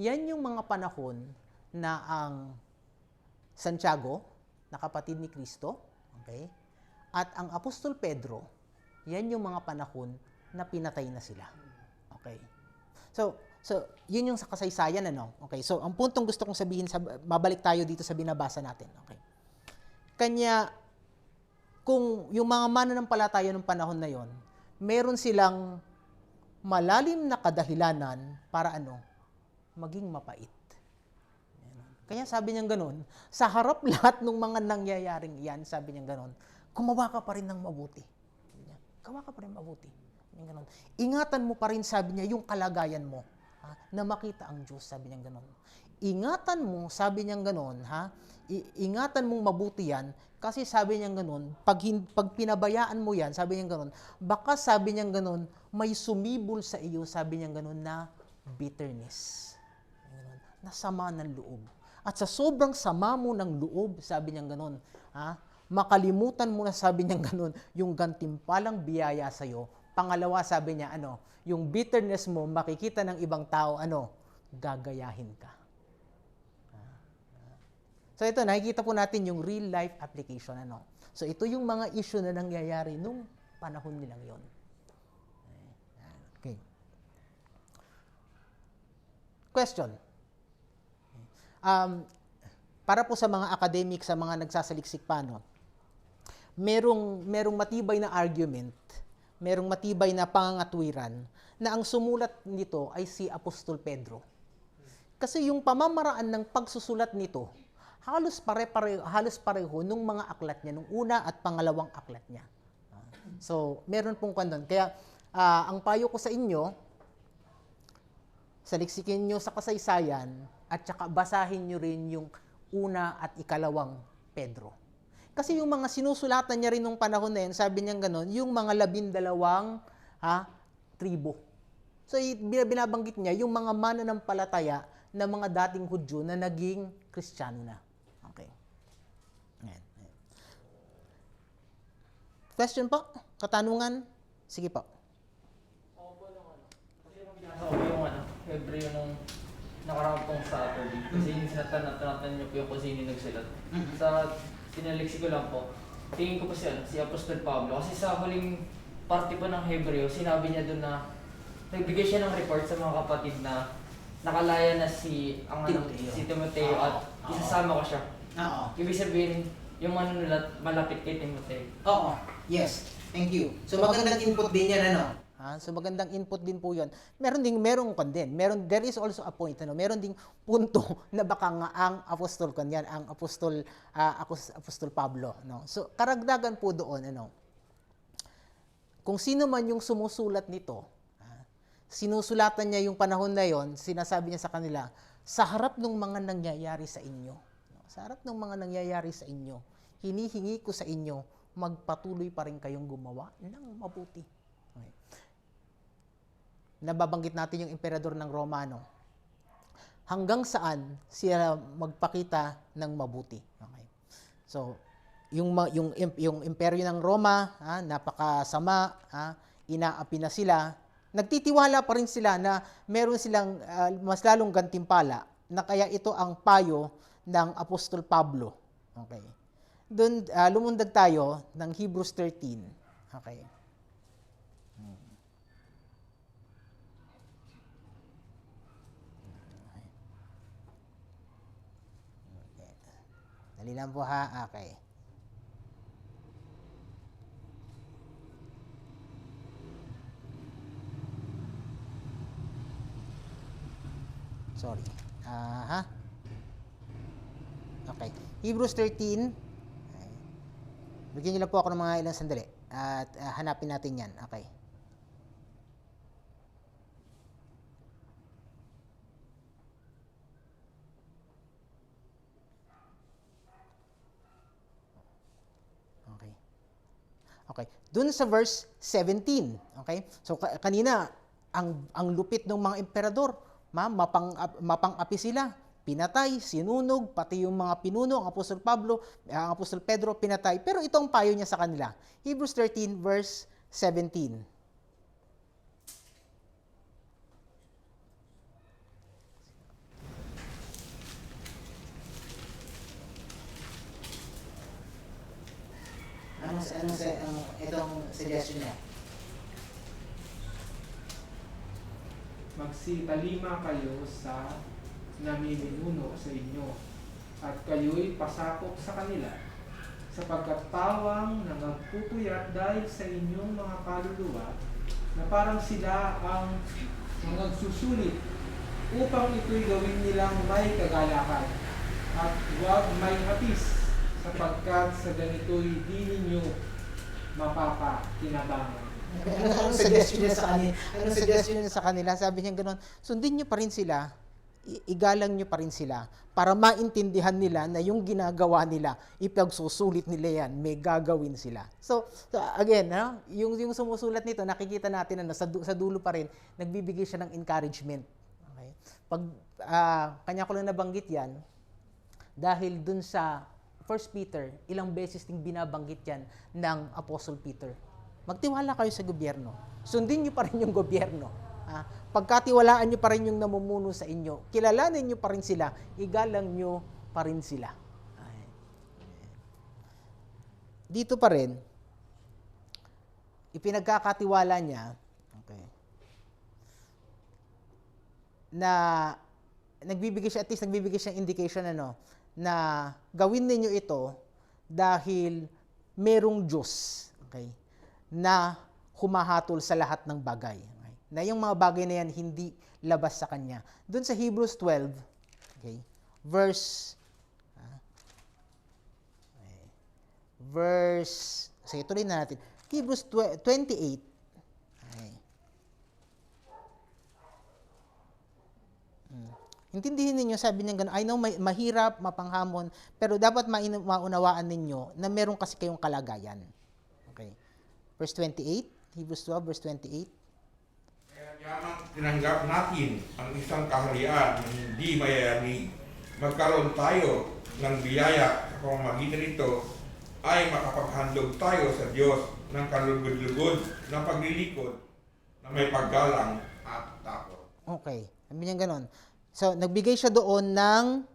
yan yung mga panahon na ang Santiago, na kapatid ni Kristo, okay, at ang Apostol Pedro, yan yung mga panahon na pinatay na sila. Okay. So yun yung sa kasaysayan, okay. So, ang puntong gusto kong sabihin, mabalik tayo dito sa binabasa natin, okay. Kanya, kung yung mga mananampalataya ng panahon na yon, meron silang malalim na kadahilanan para maging mapait. Kaya sabi niya gano'n, sa harap lahat ng mga nangyayaring yan, sabi niya gano'n, gumawa ka pa rin ng mabuti. Gawa ka pa rin mabuti. Ganun. Ingatan mo pa rin, sabi niya, yung kalagayan mo, na makita ang Diyos, sabi niya gano'n. Ingatan mo, sabi niya gano'n, ingatan mong mabuti yan, kasi sabi niya gano'n, pag pinabayaan mo yan, sabi niya gano'n, baka sabi niya gano'n, may sumibol sa iyo, sabi niya gano'n, na bitterness. Na sama ng loob. At sa sobrang sama mo ng loob, sabi niya gano'n, makalimutan mo na, sabi niya gano'n, yung gantimpalang biyaya sa iyo. Pangalawa, sabi niya, yung bitterness mo, makikita ng ibang tao, gagayahin ka. So ito, nakikita po natin yung real life application. So ito yung mga issue na nangyayari nung panahon nilang yon. Okay. Question. Para po sa mga academic, sa mga nagsasaliksik pa, merong matibay na argument, merong matibay na pangangatwiran na ang sumulat nito ay si Apostol Pedro. Kasi yung pamamaraan ng pagsusulat nito, halos pareho nung mga aklat niya, nung una at pangalawang aklat niya. So, meron pong kandon. Kaya, ang payo ko sa inyo, saliksikin nyo sa kasaysayan, at saka basahin nyo rin yung una at ikalawang Pedro. Kasi yung mga sinusulatan niya rin nung panahon na yun, sabi niya gano'n, yung mga 12 tribo. So, binabanggit niya yung mga mananampalataya na mga dating Hudyo na naging Kristiyano na. Okay. Ayan. Question po? Katanungan? Sige po. Ako po kasi nung binasa ko yung Hebreo nung nakaraang pong Saturday. Kasi yung sinatan niyo po yung kung sino nagsulat. Sa sinaliksi ko lang po, tingin ko po si Apostol Pablo. Kasi sa huling parte po ng Hebreo, sinabi niya doon na nagbigay siya ng report sa mga kapatid na nakalaya na si Timoteo at isasama ko siya. Oo. Ibig sabihin, yung manunulat malapit kay Timoteo. Oo. Yes. Thank you. So magandang input din yan, So magandang input din po 'yon. There is also a point, meron ding punto na baka nga ang apostol kanyan, ang apostol Pablo, no. So karagdagan po doon, kung sino man yung sumusulat nito, sinusulatan niya yung panahon na 'yon, sinasabi niya sa kanila, sa harap ng mga nangyayari sa inyo, sa harap ng mga nangyayari sa inyo, hinihingi ko sa inyo, magpatuloy pa rin kayong gumawa ng mabuti. Okay. Nababanggit natin yung emperador ng Roma, hanggang saan siya magpakita ng mabuti. Okay. So, yung imperyo ng Roma, napakasama, inaapi na sila, nagtitiwala pa rin sila na meron silang mas lalong gantimpala, na kaya ito ang payo ng Apostol Pablo. Okay. Doon, lumundag tayo ng Hebrews 13. Okay. Dali lang po ha. Okay. Sorry. Okay. Hebrews 13. Okay. Bigyan niyo lang po ako ng mga ilang sandali. At hanapin natin yan. Okay. Okay. Doon sa verse 17, okay? So kanina ang lupit ng mga emperador, mapang-api sila, pinatay, sinunog, pati yung mga pinuno, ang Apostol Pablo, ang Apostol Pedro pinatay. Pero ito ang payo niya sa kanila. Hebrews 13 verse 17. Itong suggestion niya? Magsitalima kayo sa namiminuno sa inyo, at kayo'y pasakop sa kanila, sapagkat pawang na nagpupuyat dahil sa inyong mga kaluluwa, na parang sila ang nagsusulit upang ito'y gawin nilang may kagalakan, at huwag may hapis, sapagkat sa ganito'y di ninyo mapapakinabangan. Anong suggestion niya sa kanila? Anong suggestion niya sa kanila? Sabi niya gano'n, sundin niyo pa rin sila, igalang niyo pa rin sila, para maintindihan nila na yung ginagawa nila, ipagsusulit nila yan, may gagawin sila. So again, yung sumusulat nito, nakikita natin sa dulo pa rin, nagbibigay siya ng encouragement. Okay? Pag kanya ko lang nabanggit yan, dahil dun sa 1 Peter, ilang beses ding binabanggit yan ng Apostle Peter. Magtiwala kayo sa gobyerno. Sundin niyo pa rin yung gobyerno. Pagkatiwalaan niyo pa rin yung namumuno sa inyo. Kilalanin niyo pa rin sila. Igalang niyo pa rin sila. Dito pa rin, ipinagkakatiwala niya, okay, na nagbibigay siya indication na gawin ninyo ito dahil merong Diyos, okay, na humahatol sa lahat ng bagay. Okay? Na yung mga bagay na yan hindi labas sa Kanya. Doon sa Hebrews 12, okay, sige, tuloy na natin. Hebrews 28, okay. Intindihin ninyo, sabi niya gano'n, I know mahirap, mapanghamon, pero dapat maunawaan ninyo na meron kasi kayong kalagayan. Okay. Verse 28, Hebrews 12, verse 28. Kaya yamang tinanggap natin ang isang kaharian na hindi mayayani. Magkaroon tayo ng biyaya sa pamamagitan nito ay makapaghandog tayo sa Diyos ng kalugod-lugod na paglilikod na may paggalang at takot. Okay. Sabi niya gano'n. So, nagbigay siya doon ng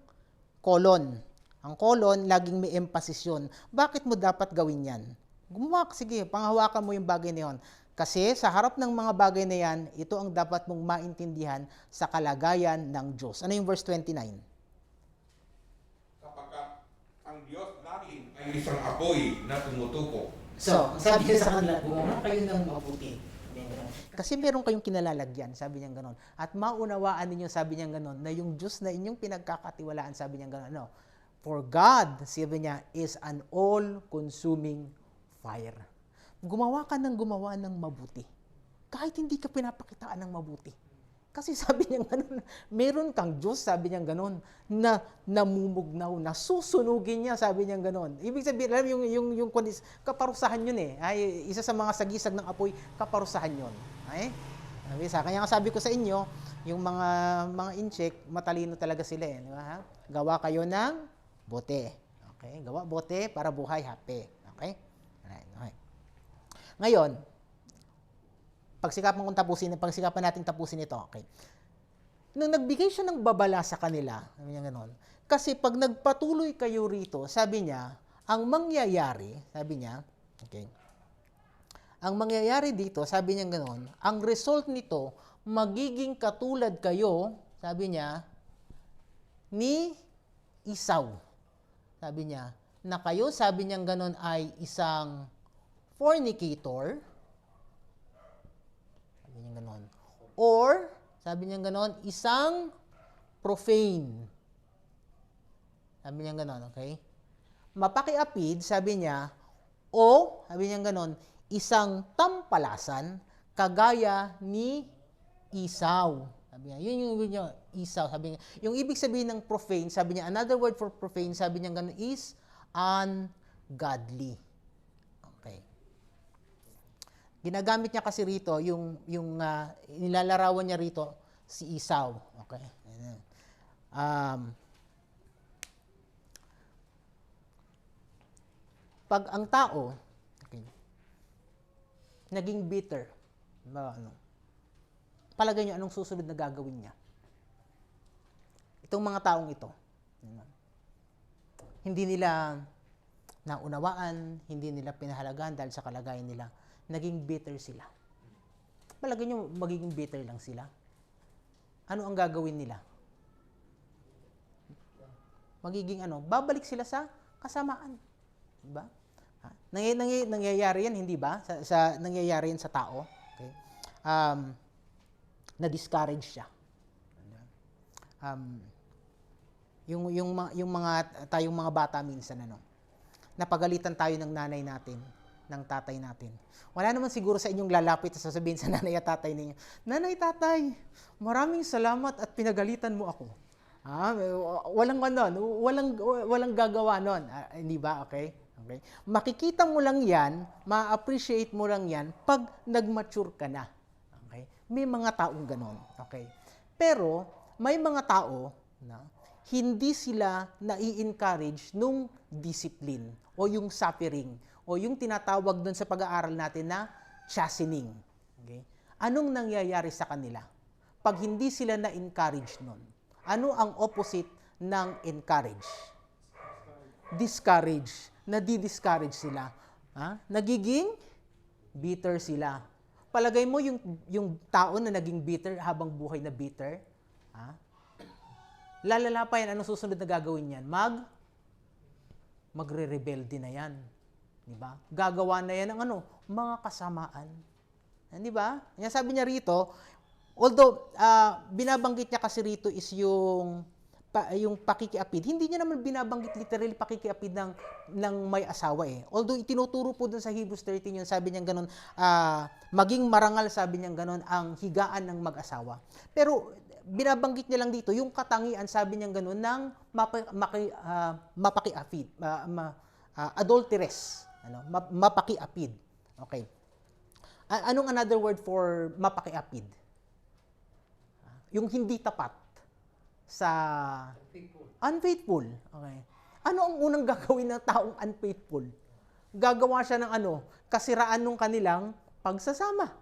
colon. Ang colon, laging may emphasis yun. Bakit mo dapat gawin yan? Gumawa, sige, panghawakan mo yung bagay na yun. Kasi sa harap ng mga bagay na yan, ito ang dapat mong maintindihan sa kalagayan ng Diyos. Ano yung verse 29? Sapagkat ang Diyos natin ay isang apoy na tumutuko. So, sabi niya sa kanila, gumawa kayo ng mabuti. Kasi meron kayong kinalalagyan, sabi niya ganon. At maunawaan ninyo, sabi niya ganon, na yung Diyos na inyong pinagkakatiwalaan, sabi niya ganon, ano? For God, sabi niya, is an all-consuming fire. Gumawa ka ng gumawa ng mabuti. Kahit hindi ka pinapakitaan ng mabuti. Kasi sabi niya gano'n, meron kang Diyos, sabi niya gano'n, na namumugnaw, na susunugin niya, sabi niya gano'n. Ibig sabihin, alam yung kaparusahan yun eh. Ay, isa sa mga sagisag ng apoy, kaparusahan yun. Ay? Kaya nga sabi ko sa inyo, yung mga incheck, matalino talaga sila eh. Di ba? Gawa kayo ng bote. Okay? Gawa bote para buhay happy. Okay? Alright. Okay. Ngayon, pagsikapan natin tapusin ito. Okay. Nung nagbigay siya ng babala sa kanila, sabi niya gano'n, kasi pag nagpatuloy kayo rito, sabi niya, ang mangyayari, sabi niya, okay, ang mangyayari dito, sabi niya gano'n, ang result nito, magiging katulad kayo, sabi niya, ni Esau. Sabi niya, na kayo, sabi niya gano'n, ay isang fornicator, sabi niya ganon. Or, sabi niya ganon, isang profane. Sabi niya ganon, okay? Mapakiapid, sabi niya, o, sabi niya ganon, isang tampalasan, kagaya ni Esau. Sabi niya, yun yung ibig niya, Esau. Sabi niya, yung ibig sabihin ng profane, sabi niya, another word for profane, sabi niya ganon, is ungodly. Okay. Ginagamit niya kasi rito, yung nilalarawan niya rito, si Esau. Okay. Pag ang tao, okay, naging bitter, palagay niyo anong susunod na gagawin niya? Itong mga taong ito, hindi nila naunawaan, hindi nila pinahalagaan dahil sa kalagayan nila, naging bitter sila. Palagay nyo, magiging bitter lang sila. Ano ang gagawin nila? Magiging babalik sila sa kasamaan. Diba? Nangyayari yan, hindi ba? Nangyayari yan sa tao. Okay? Na-discourage siya. Tayong mga bata minsan, napagalitan tayo ng nanay natin, ng tatay natin. Wala naman siguro sa inyong lalapit at sasabihin sa nanay at tatay ninyo, Nanay, tatay, maraming salamat at pinagalitan mo ako. Walang gagawa nun. Hindi ba? Okay? Okay? Makikita mo lang yan, ma-appreciate mo lang yan pag nag-mature ka na. Okay? May mga taong ganon. Okay? Pero, may mga tao na hindi sila nai-encourage nung discipline o yung suffering o yung tinatawag doon sa pag-aaral natin na chastening. Okay? Anong nangyayari sa kanila? Pag hindi sila na-encourage nun, ano ang opposite ng encourage? Discourage. Nadi-discourage sila. Nagiging bitter sila. Palagay mo yung tao na naging bitter habang buhay na bitter, lalala pa yan, anong susunod na gagawin yan? Magre-rebelde na yan. Diba? Gagawa na yan ng mga kasamaan. Diba? Yan sabi niya rito, although binabanggit niya kasi rito is yung pakikiapid. Hindi niya naman binabanggit literally pakikiapid ng may asawa eh. Although itinuturo po dun sa Hebrews 13 yun, sabi niya ganun, maging marangal, sabi niya ganun, ang higaan ng mag-asawa. Pero binabanggit niya lang dito, yung katangian, sabi niya ganun, ng mapakiapid, adulteress, mapakiapid. Okay. Anong another word for mapakiapid? Yung hindi tapat sa unfaithful. Okay. Ano ang unang gagawin ng taong unfaithful? Gagawa siya ng kasiraan ng kanilang pagsasama.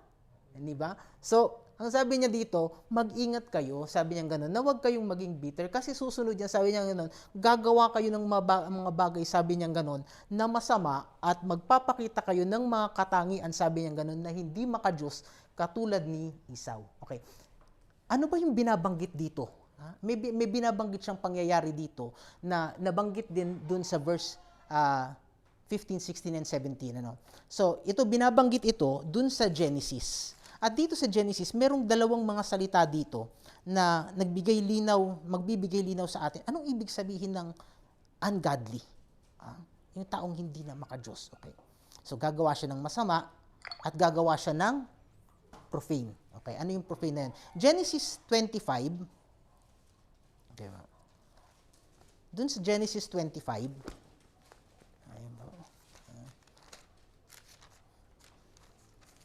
Di ba? So, ang sabi niya dito, mag-ingat kayo, sabi niya gano'n, na huwag kayong maging bitter kasi susunod yan, sabi niya gano'n, gagawa kayo ng mga bagay, sabi niya gano'n, na masama at magpapakita kayo ng mga katangian, sabi niya gano'n, na hindi makadiyos katulad ni Esau. Okay. Ano ba yung binabanggit dito? May binabanggit siyang pangyayari dito na nabanggit din dun sa verse 15, 16, and 17. So, binabanggit ito dun sa Genesis. At dito sa Genesis, merong dalawang mga salita dito na magbibigay linaw sa atin. Anong ibig sabihin ng ungodly? Yung taong hindi na maka-Diyos. Okay. So, gagawa siya ng masama at gagawa siya ng profane. Okay. Ano yung profane na yan? Genesis 25. Okay. Dun sa Genesis 25,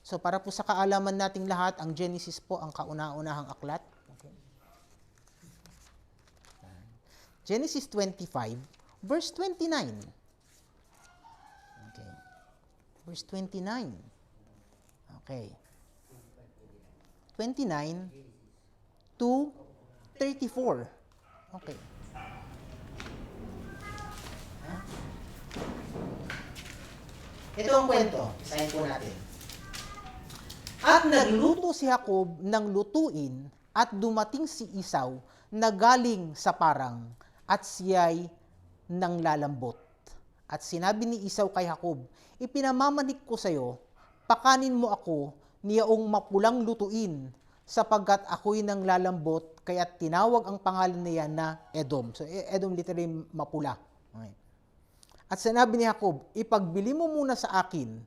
so, para po sa kaalaman nating lahat, ang Genesis po ang kauna-unahang aklat. Okay. Genesis 25, verse 29. Okay. Verse 29. Okay. 29 to 34. Okay. Ito ang kwento. Isahin po natin. At nagluto si Jacob ng lutuin at dumating si Esau na galing sa parang at siya'y nang lalambot. At sinabi ni Esau kay Jacob, ipinamamanik ko sa iyo, pakanin mo ako niyaong mapulang lutuin sapagkat ako'y nang lalambot kaya tinawag ang pangalan niya na Edom. So Edom literally mapula. Okay. At sinabi ni Jacob, ipagbili mo muna sa akin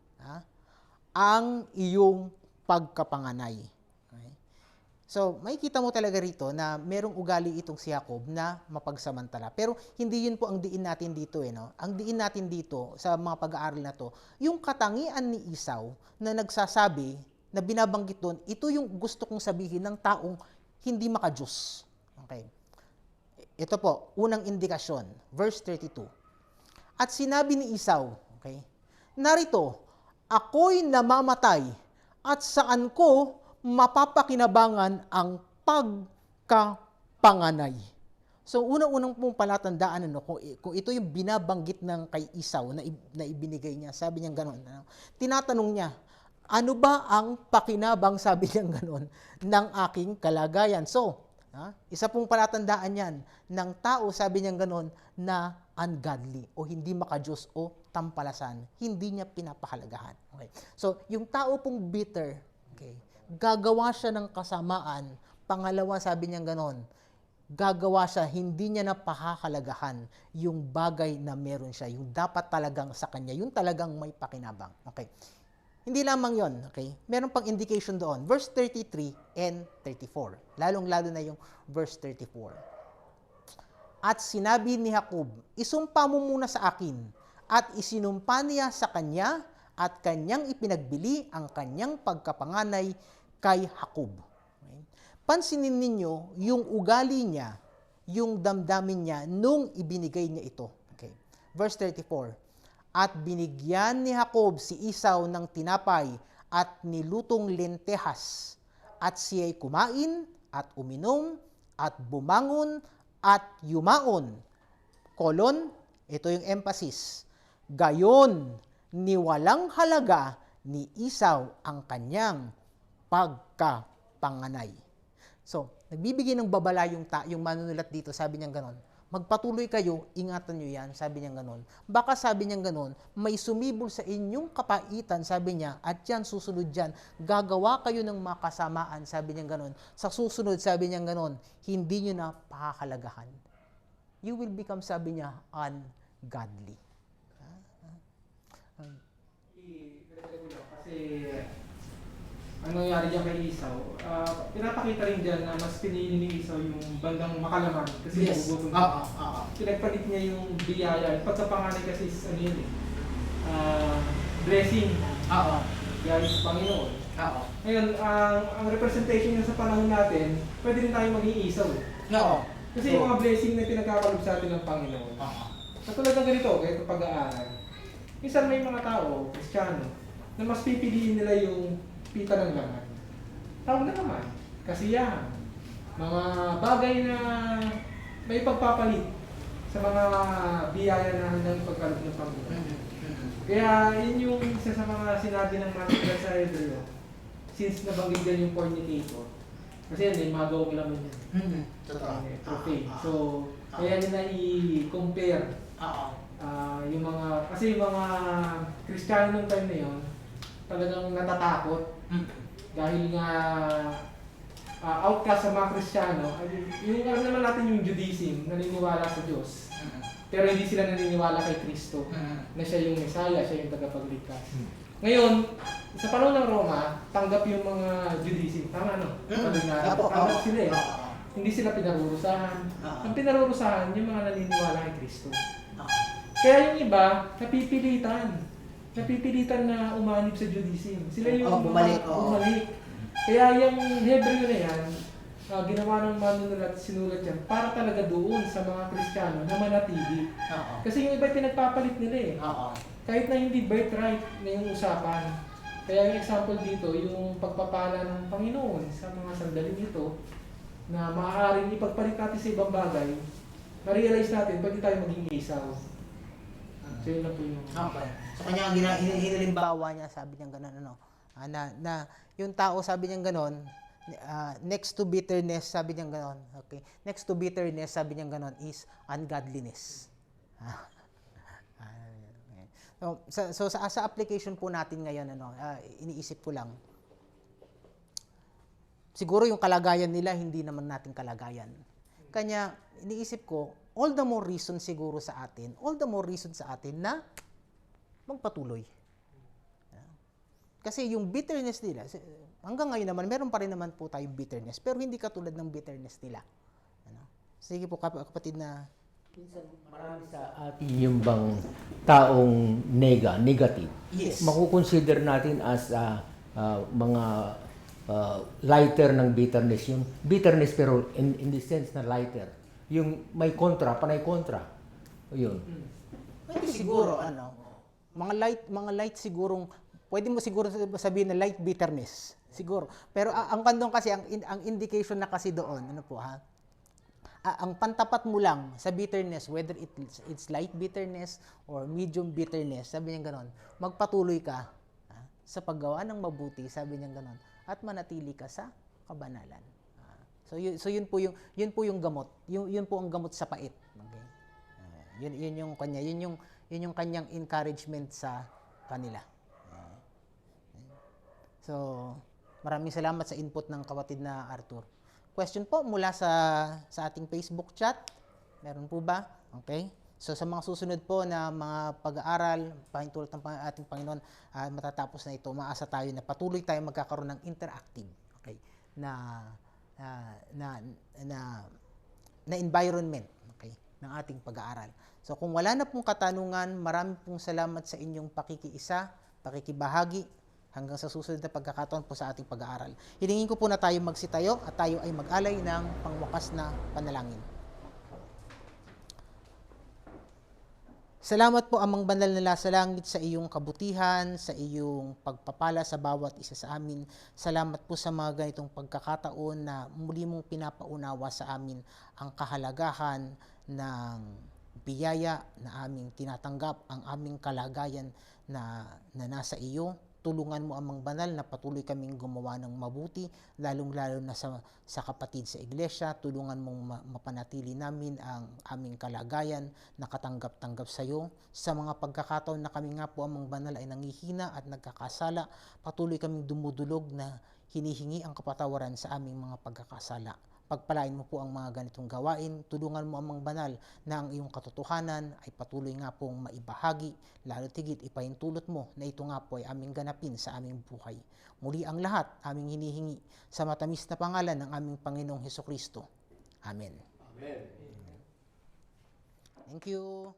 ang iyong pagkapanganay. Okay? So, makikita mo talaga rito na merong ugali itong si Jacob na mapagsamantala. Pero hindi yun po ang diin natin dito. No? Ang diin natin dito sa mga pag-aaral na to, yung katangian ni Esau na nagsasabi, na binabanggit doon, ito yung gusto kong sabihin ng taong hindi maka-Diyos. Okay. Ito po, unang indikasyon, verse 32. At sinabi ni Esau, okay, narito, ako'y namamatay at saan ko mapapakinabangan ang pagkapanganay. So, unang-unang pong palatandaan, kung ito yung binabanggit ng kay Esau na ibinigay niya, sabi niya gano'n, tinatanong niya, ano ba ang pakinabang, sabi niya gano'n, ng aking kalagayan? So, isa pong palatandaan yan ng tao, sabi niya gano'n, na ungodly o hindi maka-Diyos o tampalasan, hindi niya pinapahalagahan. Okay. So, yung tao pong bitter, okay, gagawa siya ng kasamaan. Pangalawa, sabi niya ganon, gagawa siya, hindi niya na pahahalagahan yung bagay na meron siya, yung dapat talagang sa kanya, yung talagang may pakinabang. Okay. Hindi lamang yon, okay? Meron pang indication doon. Verse 33 and 34. Lalong-lalo na yung verse 34. At sinabi ni Jacob, isumpa mo muna sa akin, at isinumpa niya sa kanya, at kanyang ipinagbili ang kanyang pagkapanganay kay Jacob. Okay? Pansinin ninyo yung ugali niya, yung damdamin niya nung ibinigay niya ito. Okay? Verse 34. At binigyan ni Jacob si Esau ng tinapay at nilutong lentehas, at siya'y kumain at uminom at bumangon at yumaon. Kolon, ito yung emphasis. Gayon, ni walang halaga ni Esau ang kanyang pagkapanganay. So, nagbibigay ng babala yung manunulat dito, sabi niya ganon. Magpatuloy kayo, ingatan nyo yan, sabi niya ganon. Baka sabi niya ganon, may sumibol sa inyong kapaitan, sabi niya, at yan, susunod dyan, gagawa kayo ng makasamaan, sabi niya ganon. Sa susunod, sabi niya ganon, hindi nyo na pahahalagahan. You will become, sabi niya, ungodly. Kasi, ang nangyari dyan kay Esau, pinapakita rin dyan na mas pinili ni Esau yung bandang makalaman kasi nagugutom siya. Pinagpalit niya yung biyaya. Pagkapanganay kasi ano yun blessing. Guys, Panginoon. Ngayon, ang representation niya sa panahon natin, pwede rin tayo maging Esau. Kasi yung mga blessing na pinagkakalob sa atin ng Panginoon. Katulad ng ganito, kahit pag-aaral. Minsan may mga tao, Kristiyano, na mas pipiliin nila yung pita ng laman. Tawag na naman, kasiyahan. Mga bagay na may pagpapalit sa mga biyaya na handang pagkalog ng Panginoon. Kaya yun yung isa sa mga sinabi ng mga sa Hebreo, since nabanggit dyan yung fornicator. Kasi yan, magaw ko naman yan. Profane. So, kaya nila i-compare yung mga, kasi yung mga Kristiyano nung time na yun, talagang natatakot dahil nga outcast sa mga Kristiyano, yung alam naman natin yung Judaism, naniniwala sa Diyos. Pero hindi sila naniniwala kay Kristo, na siya yung Messiah, siya yung tagapagligtas. Ngayon, sa panahon ng Roma, tanggap yung mga Judaism. Tama, no? Tanggap sila eh. Hindi sila pinarurusahan. Ang pinarurusahan, yung mga naniniwala kay Kristo. Kaya yung iba, napipilitan. Napipilitan na umanib sa Judaism. Sila yung bumalik. Kaya yung Hebreo na yan, ginawa ng manunulat, sinulat yan, para talaga doon sa mga Kristiyano na manatili. Kasi yung iba pinagpapalit nila eh. Kahit na hindi birthright na yung usapan. Kaya yung example dito, yung pagpapala ng Panginoon sa mga sandaling ito, na maaaring ipagpalit natin sa ibang bagay, ma-realize natin, pwede tayo maging Esau. So yun lang po yung... Okay. So kanya ang hinilimbawa niya, sabi niya gano'n, na yung tao, sabi niya gano'n, next to bitterness, sabi niya gano'n, okay, next to bitterness, sabi niya gano'n, is ungodliness. So sa application po natin ngayon, iniisip ko lang, siguro yung kalagayan nila, hindi naman nating kalagayan. Kanya, iniisip ko, all the more reason siguro sa atin, na magpatuloy. Kasi yung bitterness nila, hanggang ngayon naman, meron pa rin naman po tayong bitterness, pero hindi katulad ng bitterness nila. Sige po, kapatid na... Minsan marami sa atin yung bang taong negative. Yes. Makukonsider natin as mga lighter ng bitterness. Yung bitterness pero in the sense na lighter. Yung may kontra, panay kontra. Yun. Pwede siguro, mga light sigurong, pwede mo siguro sabihin na light bitterness. Siguro. Pero ang kandong kasi, ang indication na kasi doon, ang pantapat mo lang sa bitterness, whether it's light bitterness or medium bitterness, sabi niya ganon, magpatuloy ka sa paggawa ng mabuti, sabi niya ganon, at manatili ka sa kabanalan. So yun po yung gamot. Yun po ang gamot sa pait. Okay? Yun yung kanya, yun yung kanyang encouragement sa kanila. So maraming salamat sa input ng kapatid na Arthur. Question po mula sa ating Facebook chat. Meron po ba? Okay. So sa mga susunod po na mga pag-aaral, pahintulot ng ating Panginoon, matatapos na ito, maasa tayo na patuloy tayo magkakaroon ng interactive, okay, na environment, okay, ng ating pag-aaral. So kung wala na pong katanungan, marami pong salamat sa inyong pakikiisa, pakikibahagi, hanggang sa susunod na pagkakataon po sa ating pag-aaral. Hilingin ko po na tayo magsitayo at tayo ay mag-alay ng pangwakas na panalangin. Salamat po, Amang Banal na nasa langit, sa iyong kabutihan, sa iyong pagpapala sa bawat isa sa amin. Salamat po sa mga ganitong pagkakataon na muli mong pinapaunawa sa amin ang kahalagahan ng biyaya na aming tinatanggap, ang aming kalagayan na nasa iyo. Tulungan mo, Amang Banal, na patuloy kaming gumawa ng mabuti, lalong-lalo na sa kapatid sa iglesia. Tulungan mong mapanatili namin ang aming kalagayan na katanggap-tanggap sa iyo. Sa mga pagkakataon na kami nga po, Amang Banal, ay nangihina at nagkakasala, patuloy kaming dumudulog na hinihingi ang kapatawaran sa aming mga pagkakasala. Pagpalain mo po ang mga ganitong gawain. Tulungan mo, Amang Banal, na ang iyong katotohanan ay patuloy nga pong maibahagi. Lalo tigit, ipahintulot mo na ito nga po ay aming ganapin sa aming buhay. Muli ang lahat aming hinihingi sa matamis na pangalan ng aming Panginoong Hesukristo. Amen. Amen. Thank you.